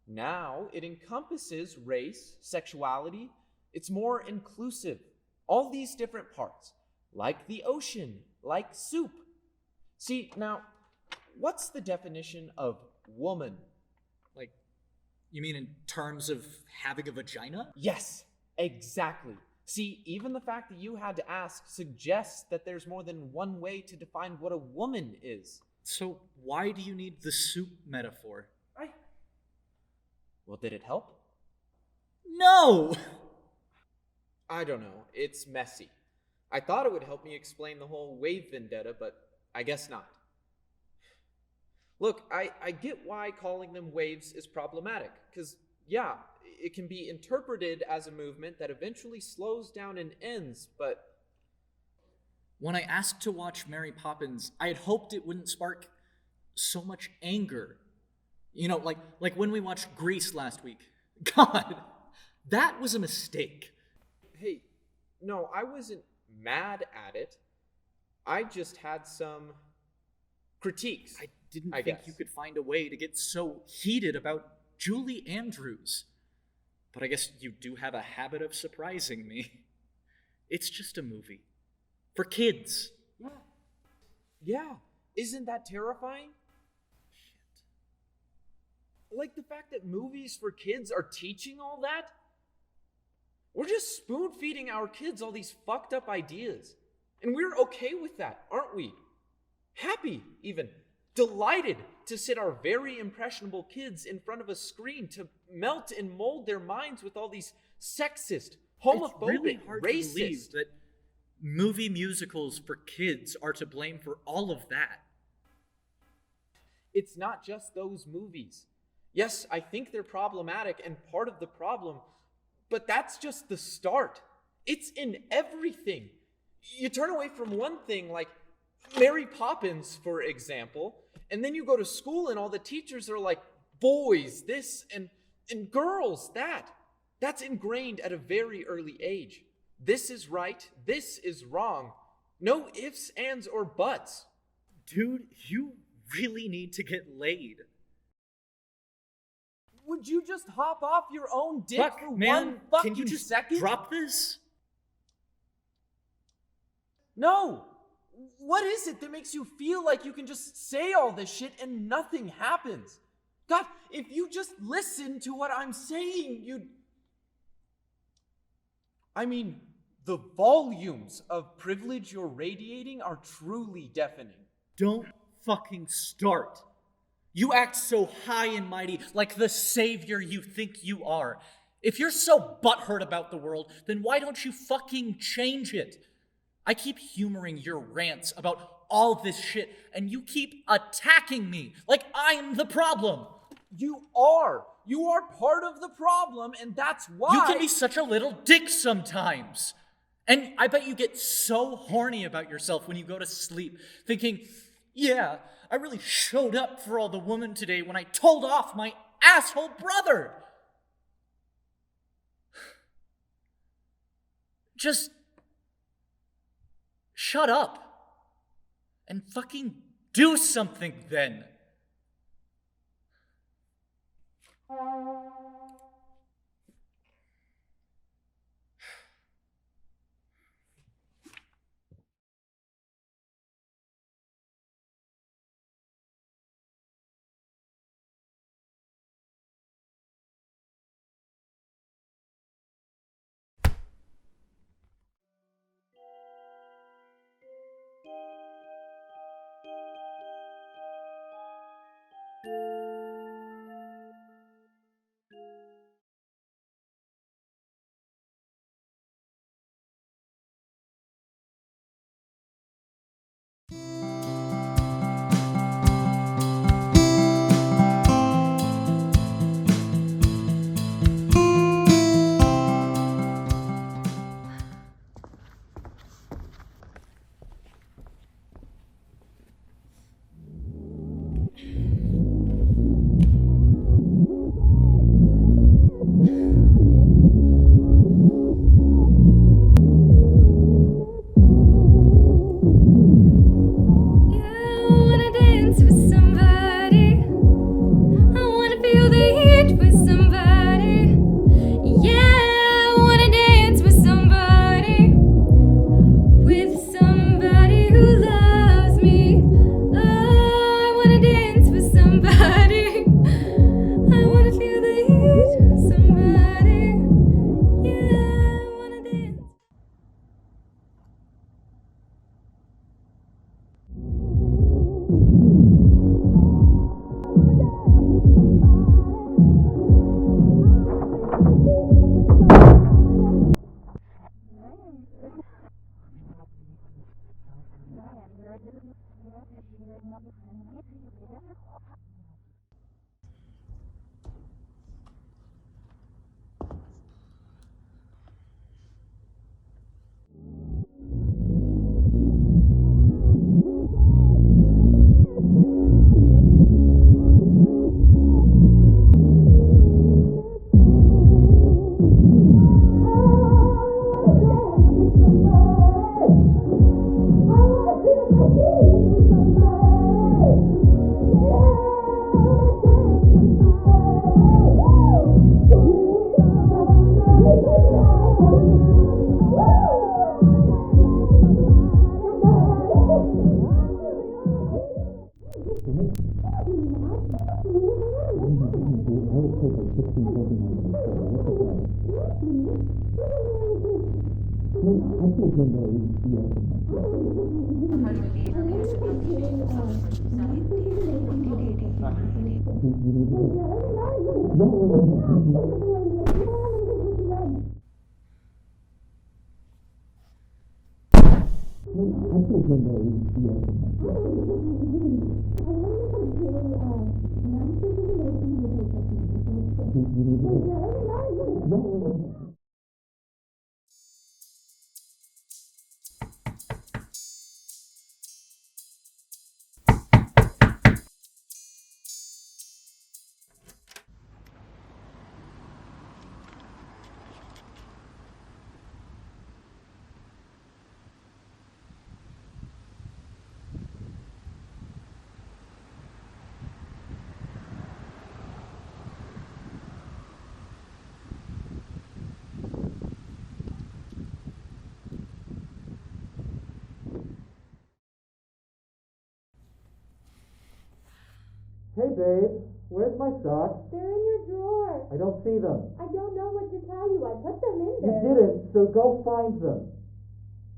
Now it encompasses race, sexuality. It's more inclusive. All these different parts. Like the ocean, like soup. See, now, what's the definition of woman? Like, you mean in terms of having a vagina? Yes, exactly. See, even the fact that you had to ask suggests that there's more than one way to define what a woman is. So why do you need the soup metaphor? Well, did it help? No! I don't know. It's messy. I thought it would help me explain the whole wave vendetta, but I guess not. Look, I get why calling them waves is problematic, because, yeah, it can be interpreted as a movement that eventually slows down and ends, but... When I asked to watch Mary Poppins, I had hoped it wouldn't spark so much anger. You know, like when we watched Grease last week. God, that was a mistake. Hey, no, I wasn't mad at it. I just had some critiques. I didn't think you could find a way to get so heated about Julie Andrews. But I guess you do have a habit of surprising me. It's just a movie. For kids. Yeah. Isn't that terrifying? Like the fact that movies for kids are teaching all that? We're just spoon-feeding our kids all these fucked up ideas. And we're okay with that, aren't we? Happy, even. Delighted to sit our very impressionable kids in front of a screen to melt and mold their minds with all these sexist, homophobic, it's really hard racist... to believe that movie musicals for kids are to blame for all of that. It's not just those movies. Yes, I think they're problematic and part of the problem, but that's just the start. It's in everything. You turn away from one thing, like Mary Poppins, for example, and then you go to school and all the teachers are like, boys, this, and girls, that. That's ingrained at a very early age. This is right, this is wrong. No ifs, ands, or buts. Dude, you really need to get laid. Would you just hop off your own dick Fuck, for man, one fucking can you just second? drop this? No! What is it that makes you feel like you can just say all this shit and nothing happens? God, if you just listen to what I'm saying, you'd... I mean, the volumes of privilege you're radiating are truly deafening. Don't fucking start. You act so high and mighty, like the savior you think you are. If you're so butthurt about the world, then why don't you fucking change it? I keep humoring your rants about all this shit, and you keep attacking me like I'm the problem. You are. You are part of the problem, and that's why... You can be such a little dick sometimes. And I bet you get so horny about yourself when you go to sleep, thinking, yeah, I really showed up for all the women today when I told off my asshole brother. Just shut up and fucking do something then. Hey, babe, where's my socks? They're in your drawer. I don't see them. I don't know what to tell you. I put them in You there. didn't, so go find them.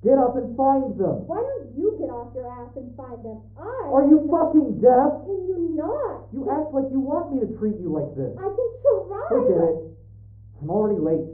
Get up and find them. Why don't you get off your ass and find them? Are you fucking deaf? Can you not? You act like you want me to treat you like this. I can try. Forget it. I'm already late.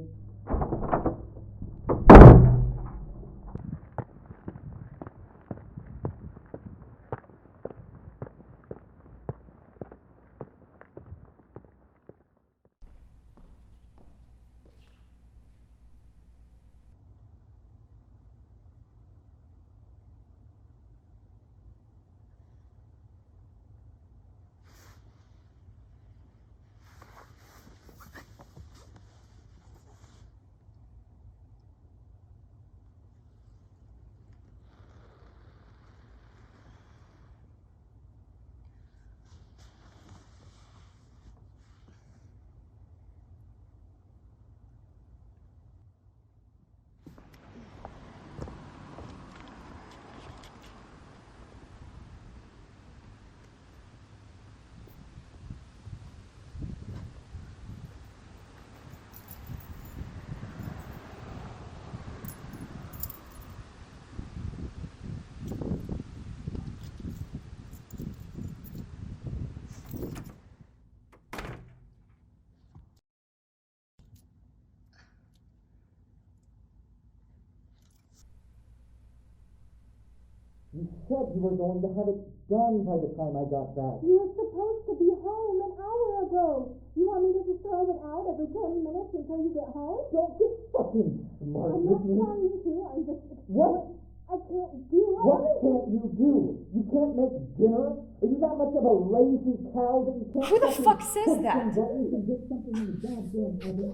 You said you were going to have it done by the time I got back. You were supposed to be home an hour ago. You want me to just throw it out every 20 minutes until you get home? Don't get fucking smart I'm with not me. trying to. I'm just... What? I can't do it. What can't you do? You can't make dinner? Are you that much of a lazy cow that you can't... Who the fucking fuck says push that? some buttons and get something in the goddamn oven?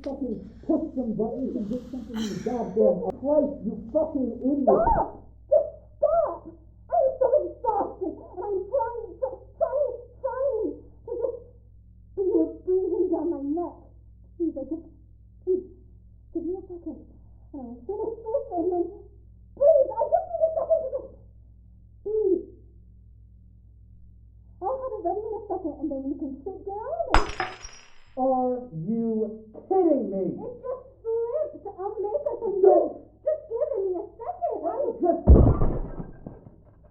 Fucking push some buttons and get something in the goddamn oven. Christ, you fucking idiot! Stop! Just stop! I'm so exhausted, and I'm trying to just... But you were breathing down my neck. Please, please, give me a second. And I'll finish this, and then... Please, I just need a second to just... Please. I'll have it ready in a second, and then we can sit down and... Are you kidding me? It just slipped. I'll make us a new... Just give me a second. Just...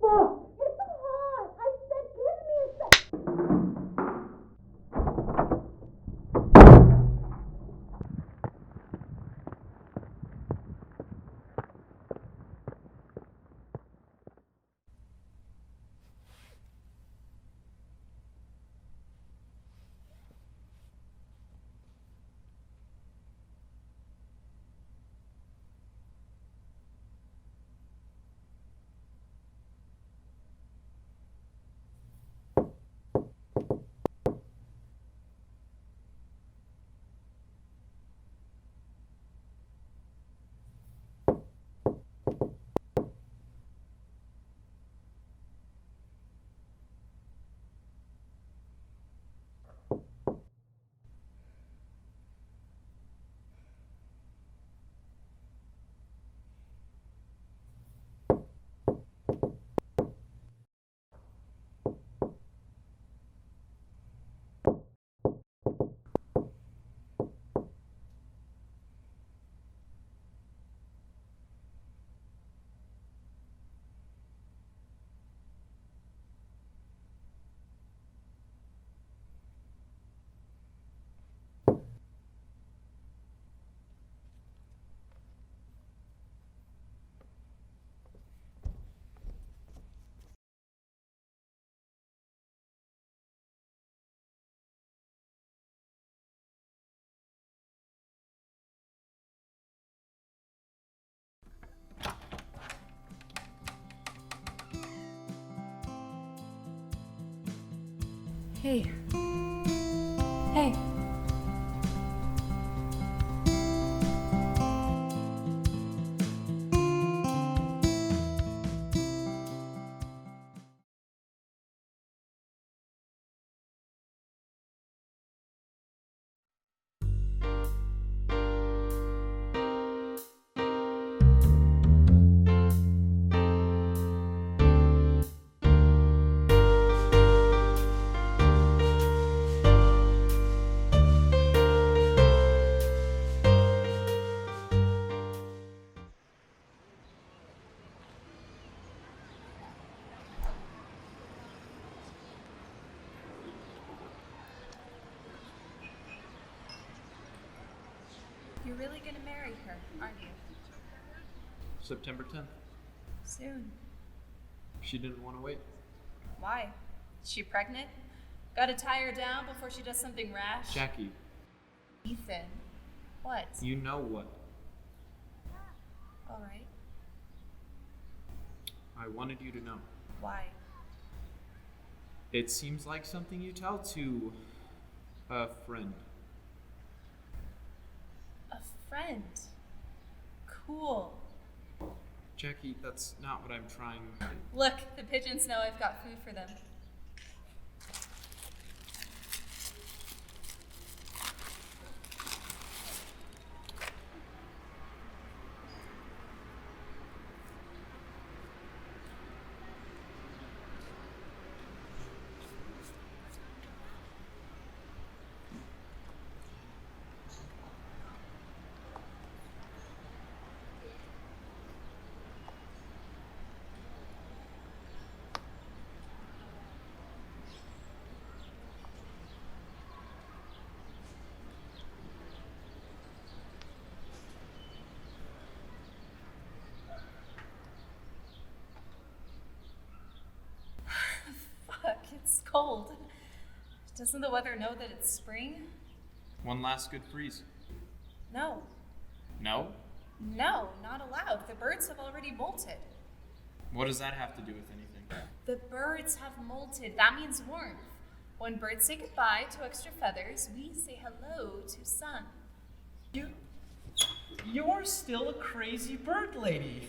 Fuck! It's hot. I said give me a second. Hey. Hey. You're really gonna marry her, aren't you? September 10th. Soon. She didn't want to wait. Why? Is she pregnant? Gotta tie her down before she does something rash? Jackie, Ethan. What? you know what? Alright. I wanted you to know. Why? It seems like something you tell to a friend. A friend. Cool. Jackie, that's not what I'm trying. Look, the pigeons know I've got food for them. Fuck, it's cold. Doesn't the weather know that it's spring? One last good freeze. No. No? No, not allowed. The birds have already molted. What does that have to do with anything? The birds have molted. That means warmth. When birds say goodbye to extra feathers, we say hello to sun. You're still a crazy bird lady.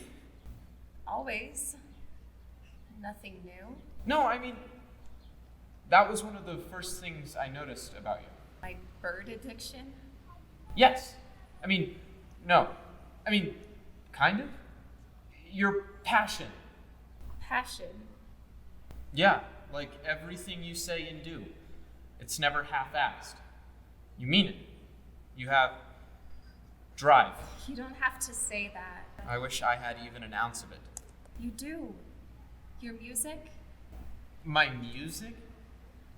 Always. Nothing new. No, I mean, that was one of the first things I noticed about you. My bird addiction? Yes. I mean, no. I mean, kind of. Your passion. Passion. Yeah, like everything you say and do. It's never half-assed. You mean it. You have drive. You don't have to say that. I wish I had even an ounce of it. You do. Your music? My music?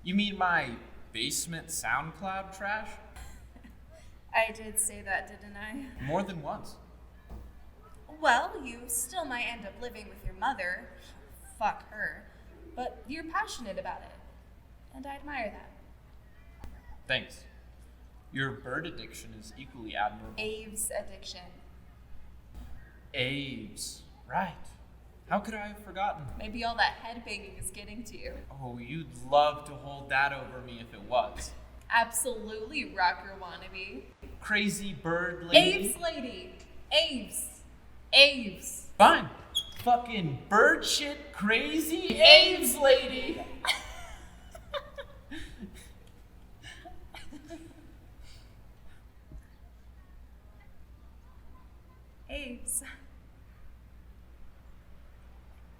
You mean my basement SoundCloud trash? I did say that, didn't I? More than once. Well, you still might end up living with your mother. Fuck her. But you're passionate about it. And I admire that. Thanks. Your bird addiction is equally admirable. Abe's addiction. Abe's. Right. How could I have forgotten? Maybe all that head banging is getting to you. Oh, you'd love to hold that over me if it was. Absolutely, rocker wannabe. Crazy bird lady. Abe's lady. Abe's. Abe's. Fine. Fucking bird shit crazy Abe's lady. Abe's.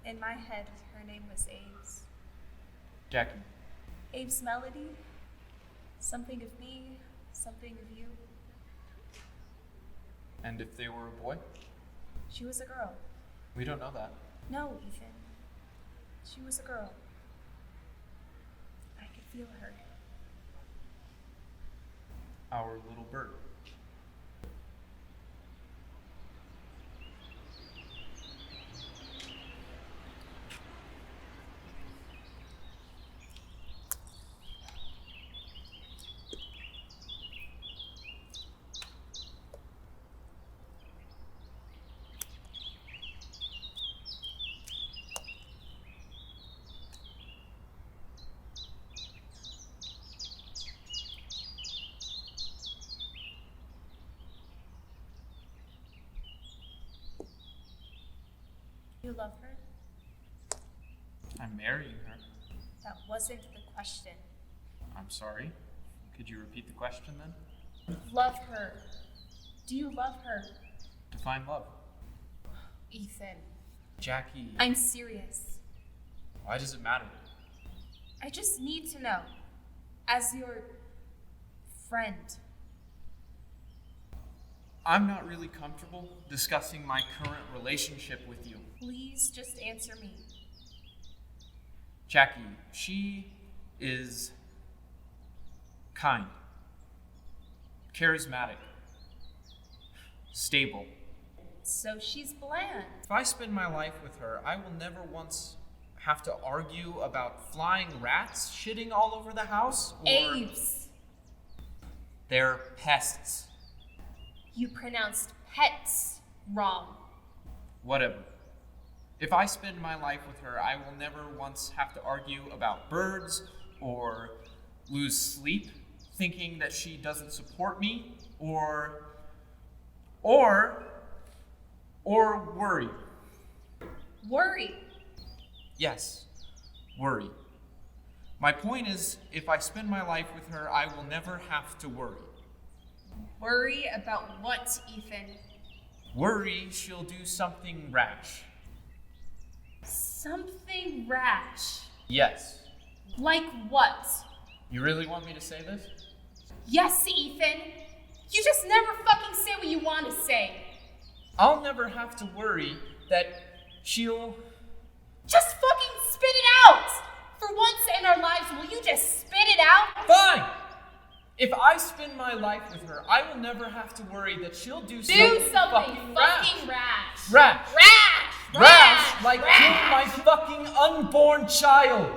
In my head, her name was Abe's. Jackie. Abe's melody. Something of me, something of you. And if they were a boy? She was a girl. We don't know that. No, Ethan. She was a girl. I could feel her. Our little bird. You love her? I'm marrying her. That wasn't the question. I'm sorry. Could you repeat the question then? Love her. Do you love her? Define love. Ethan. Jackie. I'm serious. Why does it matter? I just need to know. As your friend. I'm not really comfortable discussing my current relationship with you. Please just answer me. Jackie, she is kind, charismatic, Stable. So she's bland. If I spend my life with her, I will never once have to argue about flying rats shitting all over the house, or Aves. they're pests. You pronounced pets wrong. Whatever. If I spend my life with her, I will never once have to argue about birds or lose sleep thinking that she doesn't support me or worry. Worry. Yes, worry. My point is, if I spend my life with her, I will never have to worry. Worry about what, Ethan? Worry she'll do something rash. Something rash. Yes. Like what? You really want me to say this? Yes, Ethan. You just never fucking say what you want to say. I'll never have to worry that she'll... Just fucking spit it out! For once in our lives, will you just spit it out? Fine! If I spend my life with her, I will never have to worry that she'll do something fucking rash. Rash! Rash! Like kill my fucking unborn child!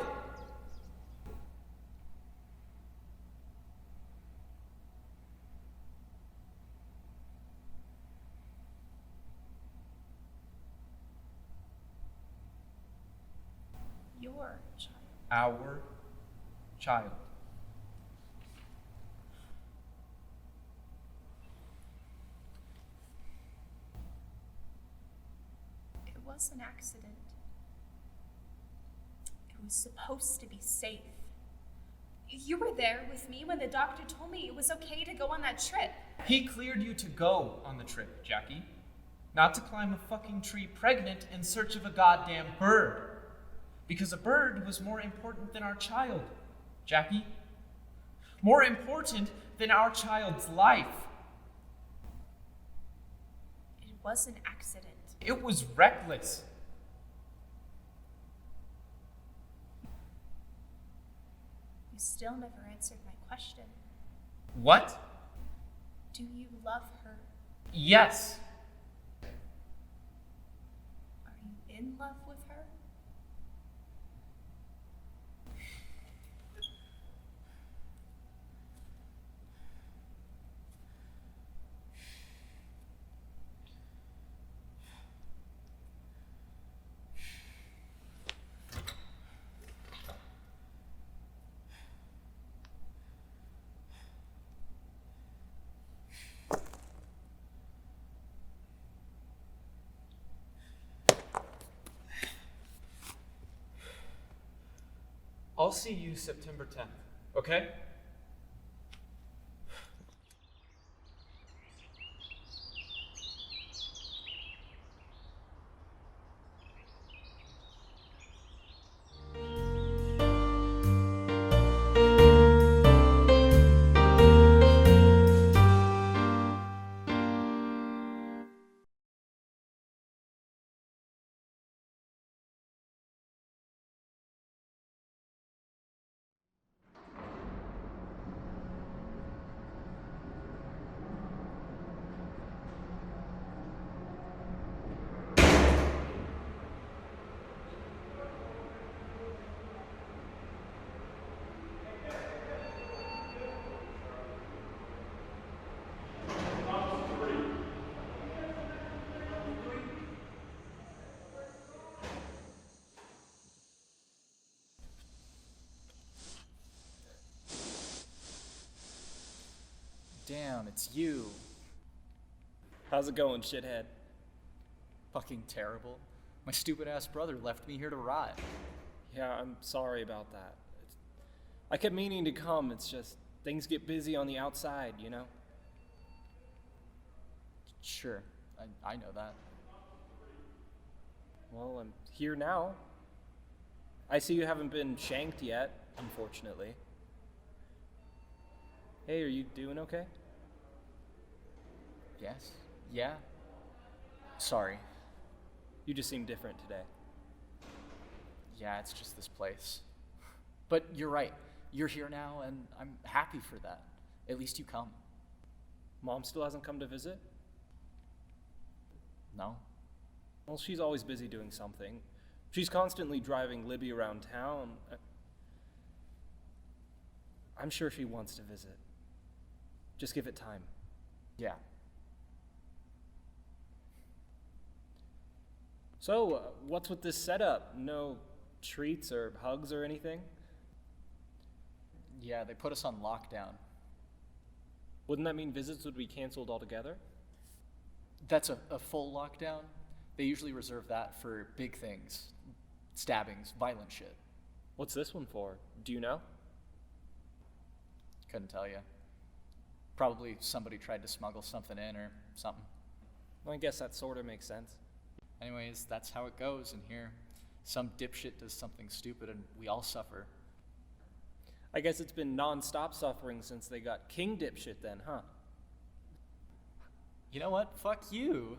Your child. Our child. It was an accident. It was supposed to be safe. You were there with me when the doctor told me it was okay to go on that trip. He cleared you to go on the trip, Jackie. Not to climb a fucking tree pregnant in search of a goddamn bird. Because a bird was more important than our child, Jackie. More important than our child's life. It was an accident. It was reckless. You still never answered my question. What? Do you love her? Yes. Are you in love with her? I'll see you September 10th, okay? Damn, it's you. How's it going, shithead? Fucking terrible. My stupid ass brother left me here to rot. Yeah, I'm sorry about that. I kept meaning to come, it's just things get busy on the outside, you know? Sure, I know that. Well, I'm here now. I see you haven't been shanked yet, unfortunately. Hey, are you doing okay? Yes? Yeah? Sorry. You just seem different today. Yeah, it's just this place. But you're right. You're here now, and I'm happy for that. At least you come. Mom still hasn't come to visit? No? Well, she's always busy doing something. She's constantly driving Libby around town. I'm sure she wants to visit. Just give it time. Yeah. So, what's with this setup? No treats or hugs or anything? Yeah, they put us on lockdown. Wouldn't that mean visits would be canceled altogether? That's a full lockdown. They usually reserve that for big things. Stabbings, violent shit. What's this one for? Do you know? Couldn't tell you. Probably somebody tried to smuggle something in or something. Well, I guess that sort of makes sense. Anyways, that's how it goes in here. Some dipshit does something stupid and we all suffer. I guess it's been non-stop suffering since they got King Dipshit then, huh? You know what? Fuck you.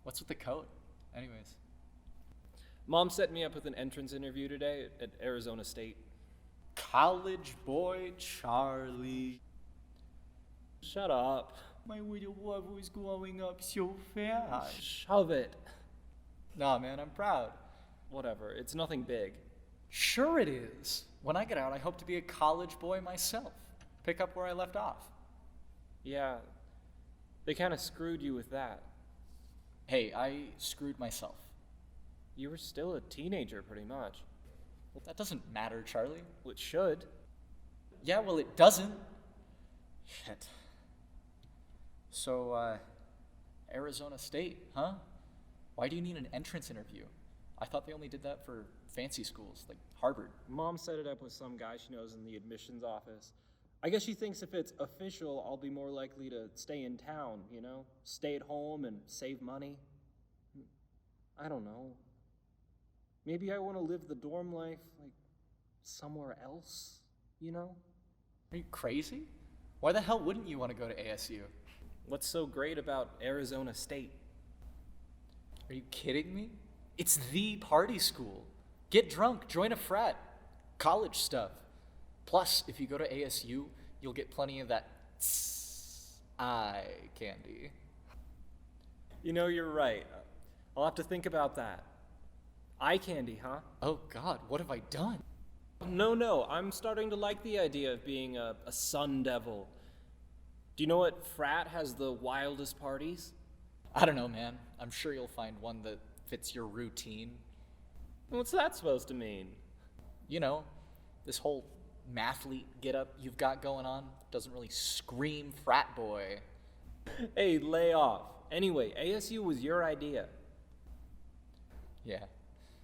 What's with the coat? Anyways. Mom set me up with an entrance interview today at Arizona State. College boy Charlie. Shut up. My little love was growing up so fast. Shove it. Nah, man, I'm proud. Whatever, it's nothing big. Sure it is. When I get out, I hope to be a college boy myself. Pick up where I left off. Yeah, they kind of screwed you with that. Hey, I screwed myself. You were still a teenager, pretty much. Well, that doesn't matter, Charlie. Well, it should. Yeah, well, it doesn't. Shit. So, Arizona State, huh? Why do you need an entrance interview? I thought they only did that for fancy schools, like Harvard. Mom set it up with some guy she knows in the admissions office. I guess she thinks if it's official, I'll be more likely to stay in town, you know? Stay at home and save money. I don't know. Maybe I want to live the dorm life, like, somewhere else, you know? Are you crazy? Why the hell wouldn't you want to go to ASU? What's so great about Arizona State? Are you kidding me? It's the party school. Get drunk, join a frat, college stuff. Plus, if you go to ASU, you'll get plenty of that eye candy. You know, you're right. I'll have to think about that. Eye candy, huh? Oh God, what have I done? No, I'm starting to like the idea of being a sun devil. Do you know what frat has the wildest parties? I don't know, man. I'm sure you'll find one that fits your routine. What's that supposed to mean? You know, this whole mathlete getup you've got going on doesn't really scream frat boy. Hey, lay off. Anyway, ASU was your idea. Yeah.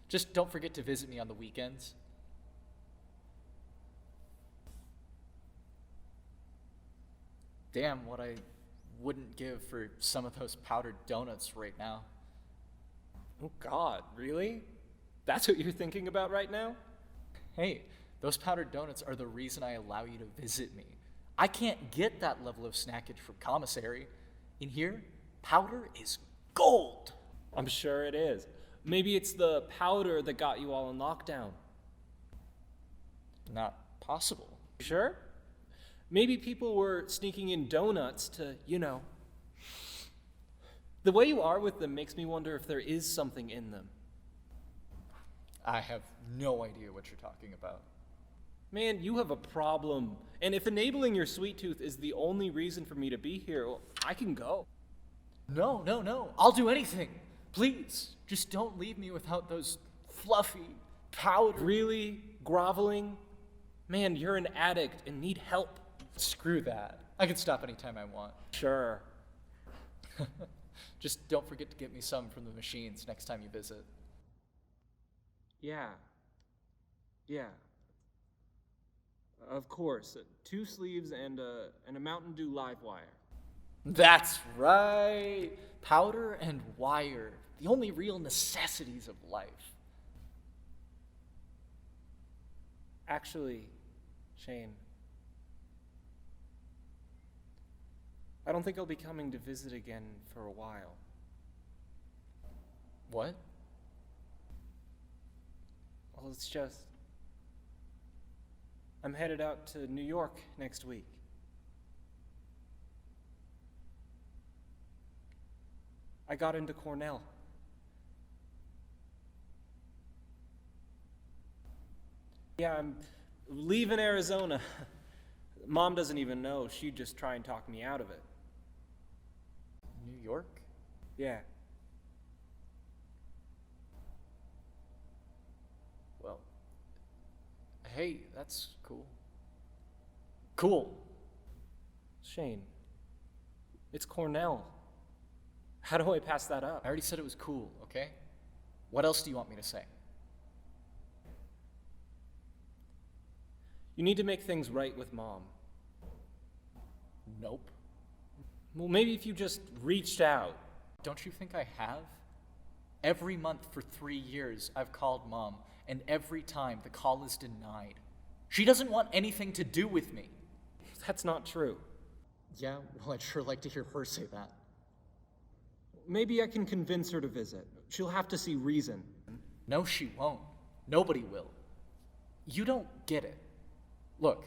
Just don't forget to visit me on the weekends. Damn, what I wouldn't give for some of those powdered donuts right now. Oh God, really? That's what you're thinking about right now? Hey, those powdered donuts are the reason I allow you to visit me. I can't get that level of snackage from commissary. In here, powder is gold. I'm sure it is. Maybe it's the powder that got you all in lockdown. Not possible. Sure? Maybe people were sneaking in donuts to, you know. The way you are with them makes me wonder if there is something in them. I have no idea what you're talking about. Man, you have a problem. And if enabling your sweet tooth is the only reason for me to be here, well, I can go. No. I'll do anything. Please, just don't leave me without those fluffy powder. Really? Groveling? Man, you're an addict and need help. Screw that. I can stop anytime I want. Sure. Just don't forget to get me some from the machines next time you visit. Yeah. Of course. 2 sleeves and a Mountain Dew live wire. That's right. Powder and wire. The only real necessities of life. Actually, Shane, I don't think I'll be coming to visit again for a while. What? Well, it's just, I'm headed out to New York next week. I got into Cornell. Yeah, I'm leaving Arizona. Mom doesn't even know. She'd just try and talk me out of it. New York? Yeah. Well, hey, that's cool. Cool. Shane, it's Cornell. How do I pass that up? I already said it was cool, okay? What else do you want me to say? You need to make things right with Mom. Nope. Well, maybe if you just reached out. Don't you think I have? Every month for 3 years, I've called Mom, and every time the call is denied. She doesn't want anything to do with me. That's not true. Yeah, well, I'd sure like to hear her say that. Maybe I can convince her to visit. She'll have to see reason. No, she won't. Nobody will. You don't get it. Look,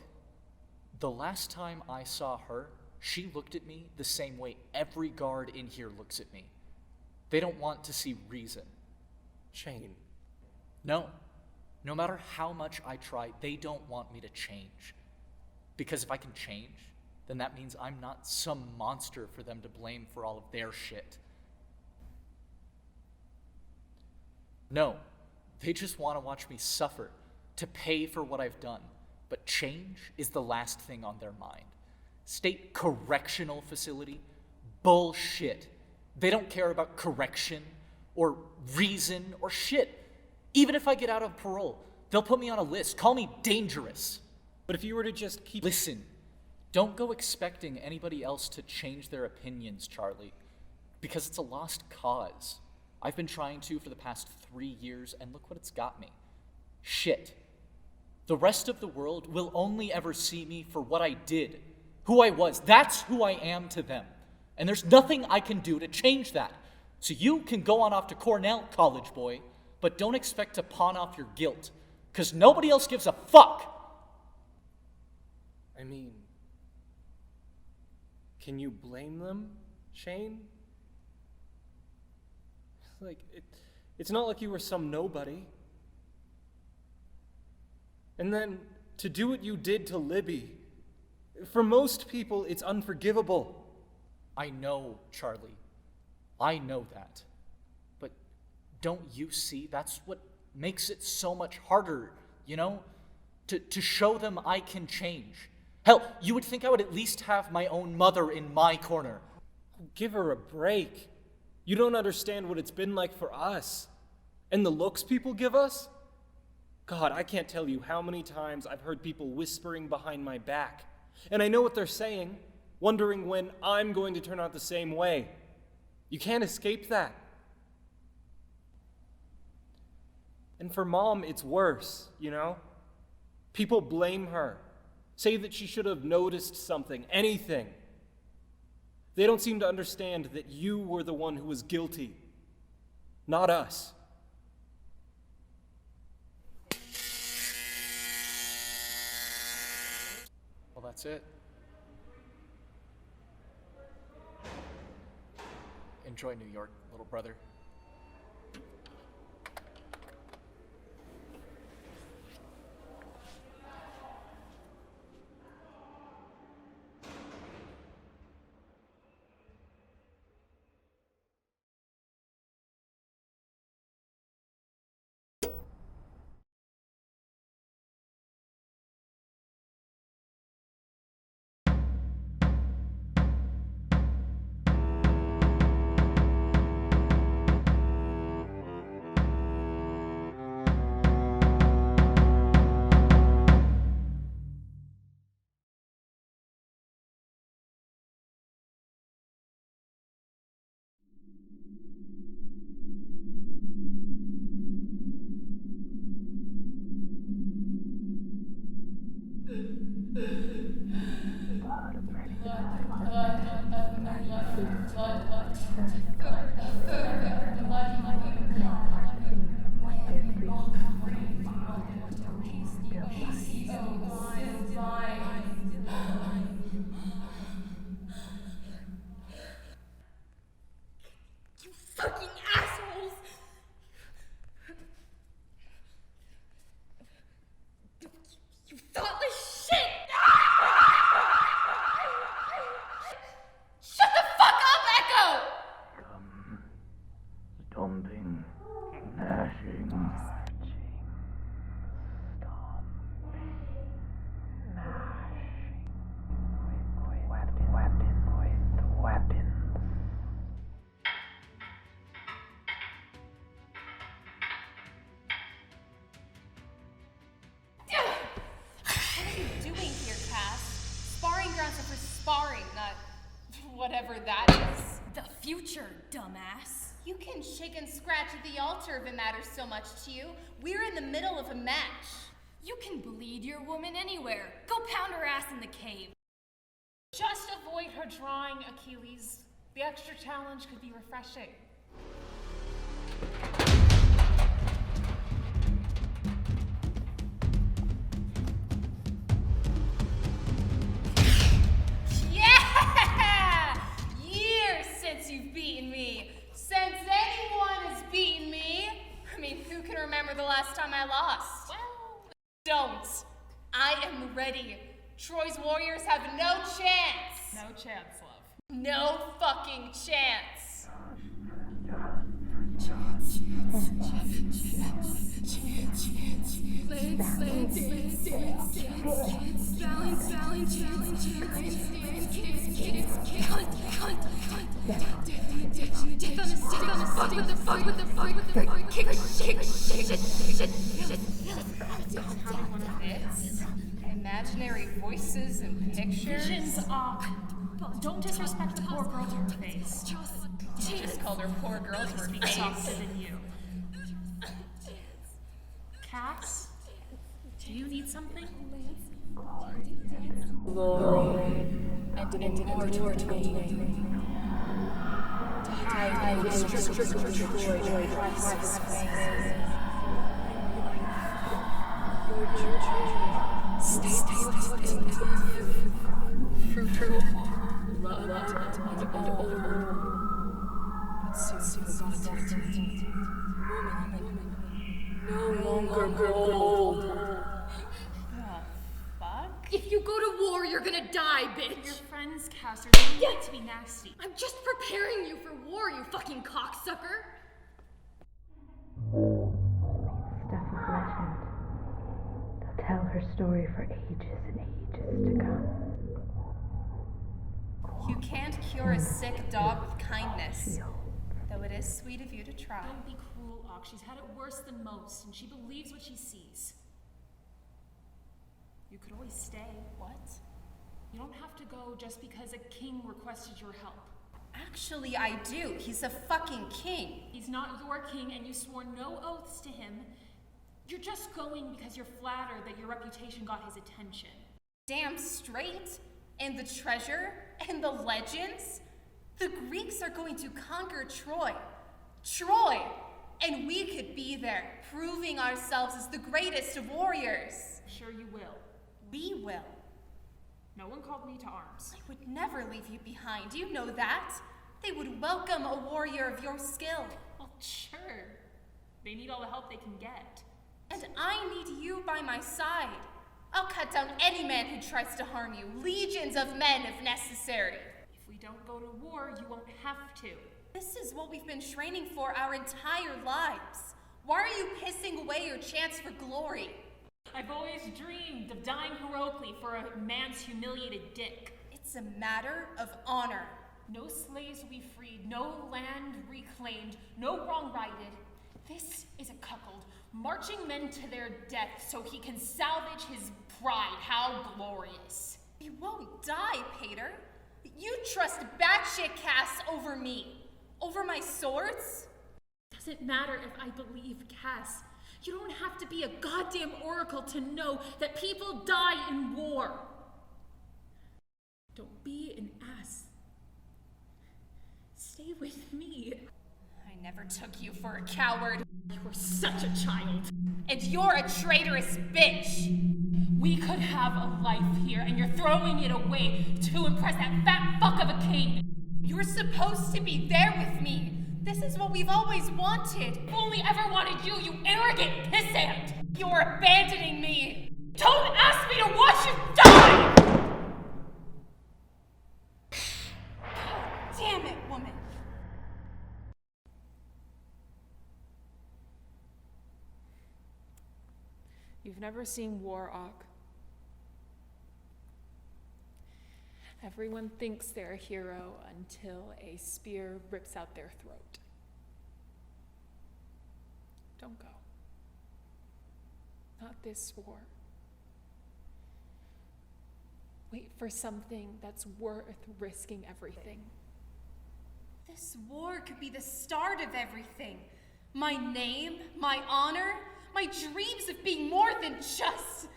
the last time I saw her, she looked at me the same way every guard in here looks at me. They don't want to see reason. Shane. No. No matter how much I try, they don't want me to change. Because if I can change, then that means I'm not some monster for them to blame for all of their shit. No, they just want to watch me suffer, to pay for what I've done. But change is the last thing on their mind. State correctional facility? Bullshit. They don't care about correction or reason or shit. Even if I get out of parole, they'll put me on a list, call me dangerous. But if you were to just keep... Listen, don't go expecting anybody else to change their opinions, Charlie, because it's a lost cause. I've been trying to for the past 3 years, and look what it's got me. Shit. The rest of the world will only ever see me for what I did, who I was. That's who I am to them. And there's nothing I can do to change that. So you can go on off to Cornell, college boy, but don't expect to pawn off your guilt, because nobody else gives a fuck. I mean, can you blame them, Shane? It's not like you were some nobody. And then to do what you did to Libby, for most people, it's unforgivable. I know, Charlie. I know that. But don't you see? That's what makes it so much harder, you know? To show them I can change. Hell, you would think I would at least have my own mother in my corner. Give her a break. You don't understand what it's been like for us. And the looks people give us? God, I can't tell you how many times I've heard people whispering behind my back. And I know what they're saying, wondering when I'm going to turn out the same way. You can't escape that. And for Mom, it's worse, you know? People blame her, say that she should have noticed something, anything. They don't seem to understand that you were the one who was guilty, not us. Well, that's it. Enjoy New York, little brother. fucking assholes! You thoughtless shit! Shut the fuck up, Echo! Stomping, gnashing, weapons. What are you doing here, Cass? Sparring grounds are for sparring, not whatever that is. The future, dumbass. You can shake and scratch at the altar if it matters so much to you. We're in the middle of a match. You can bleed your woman anywhere. Go pound her ass in the cave. Just avoid her drawing, Achilles. The extra challenge could be refreshing. Yeah! Years since you've beaten me. Since anyone has beaten me. I mean, who can remember the last time I lost? Well, don't. I am ready. Troy's warriors have no chance. no chance, love. No fucking chance. Imaginary voices and pictures. Visions are. Don't disrespect the poor girl to her face. You just called her poor girl to her Speak face. softer than you. Cass, do you need something? If you go to war, you're gonna die, bitch! Your friends, Cass, are doing it to be nasty. I'm just preparing you for war, you fucking cocksucker! Stuff of legend. They'll tell her story for ages and ages to come. You can't cure a sick dog with kindness. Though it is sweet of you to try. Don't be cruel, Ock. She's had it worse than most, and she believes what she sees. You could always stay. What? You don't have to go just because a king requested your help. Actually, I do. He's a fucking king. He's not your king, and you swore no oaths to him. You're just going because you're flattered that your reputation got his attention. Damn straight. And the treasure and the legends. The Greeks are going to conquer Troy. Troy! And we could be there, proving ourselves as the greatest of warriors. Sure you will. We will. No one called me to arms. I would never leave you behind. You know that. They would welcome a warrior of your skill. Well, sure. They need all the help they can get. And I need you by my side. I'll cut down any man who tries to harm you. Legions of men if necessary. If we don't go to war, you won't have to. This is what we've been training for our entire lives. Why are you pissing away your chance for glory? I've always dreamed of dying heroically for a man's humiliated dick. It's a matter of honor. No slaves will be freed, no land reclaimed, no wrong righted. This is a cuckold, marching men to their death so he can salvage his pride. How glorious. He won't die, Pater. You trust batshit Cass over me. Over my swords? Doesn't matter if I believe Cass. You don't have to be a goddamn oracle to know that people die in war. Don't be an ass. Stay with me. I never took you for a coward. You were such a child. And you're a traitorous bitch. We could have a life here, and you're throwing it away to impress that fat fuck of a king. You're supposed to be there with me. This is what we've always wanted. Only ever wanted you, you arrogant pissant! You're abandoning me! Don't ask me to watch you die! God damn it, woman! You've never seen War Arc. Everyone thinks they're a hero until a spear rips out their throat. Don't go. Not this war. Wait for something that's worth risking everything. This war could be the start of everything. My name, my honor, my dreams of being more than just...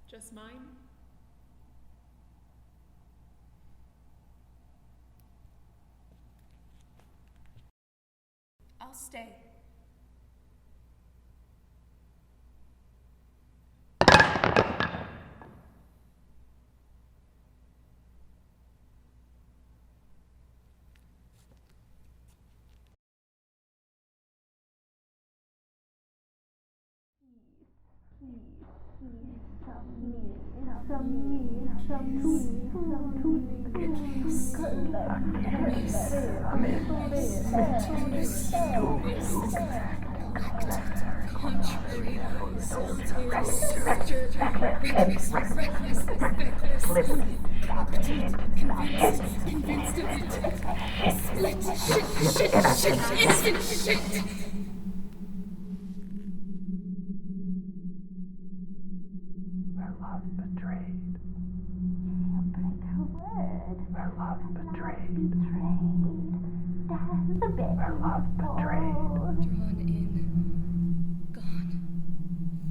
Just mine? I'll stay. Drawn in, gone,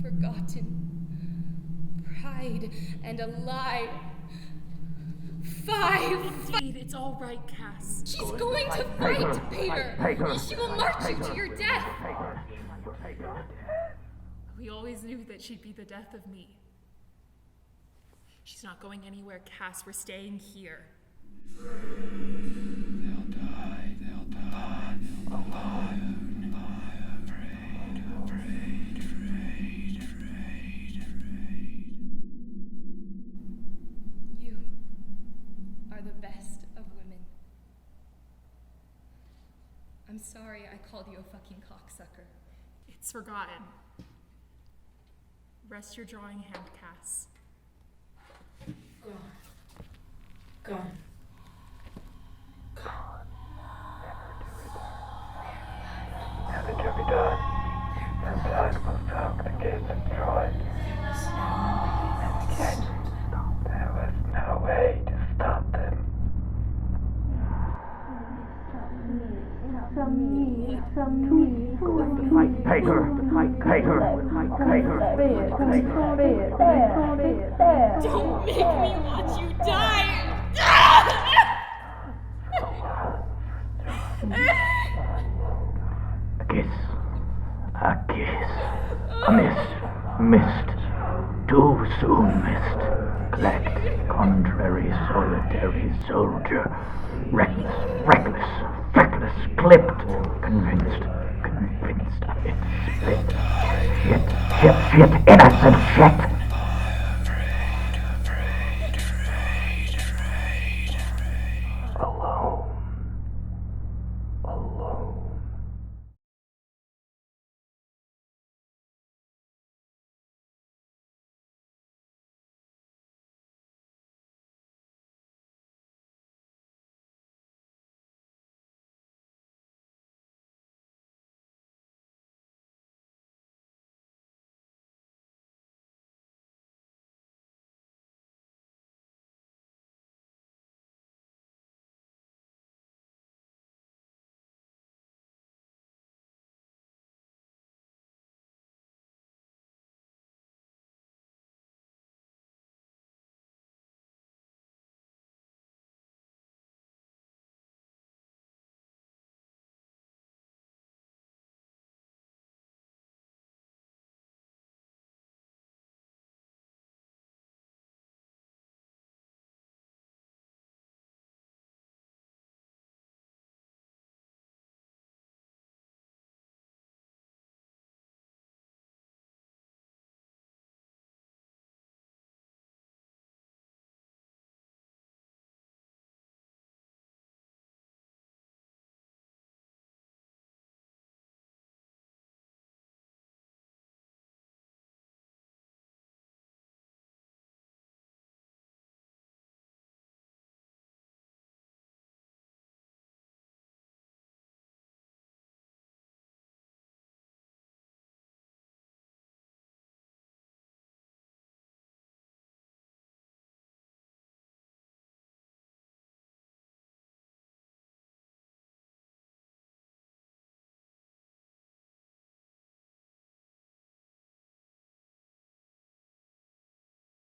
forgotten, pride and a lie. 5! Indeed, it's all right, Cass. She's going to fight, Peter! She will march you to your death! We always knew that she'd be the death of me. She's not going anywhere, Cass. We're staying here. They'll die alone. Afraid. You are the best of women. I'm sorry I called you a fucking cocksucker. It's forgotten. Rest your drawing hand, Cass. Gone. Never to return. Their blood will soak the gates of Troy. And yet, there was no way to stop them. Fight Pater! Don't make me watch you die! A kiss. Missed. Too soon missed. Collect, contrary, solitary soldier. Reckless, feckless, clipped. Convinced of its split. Shit, innocent shit.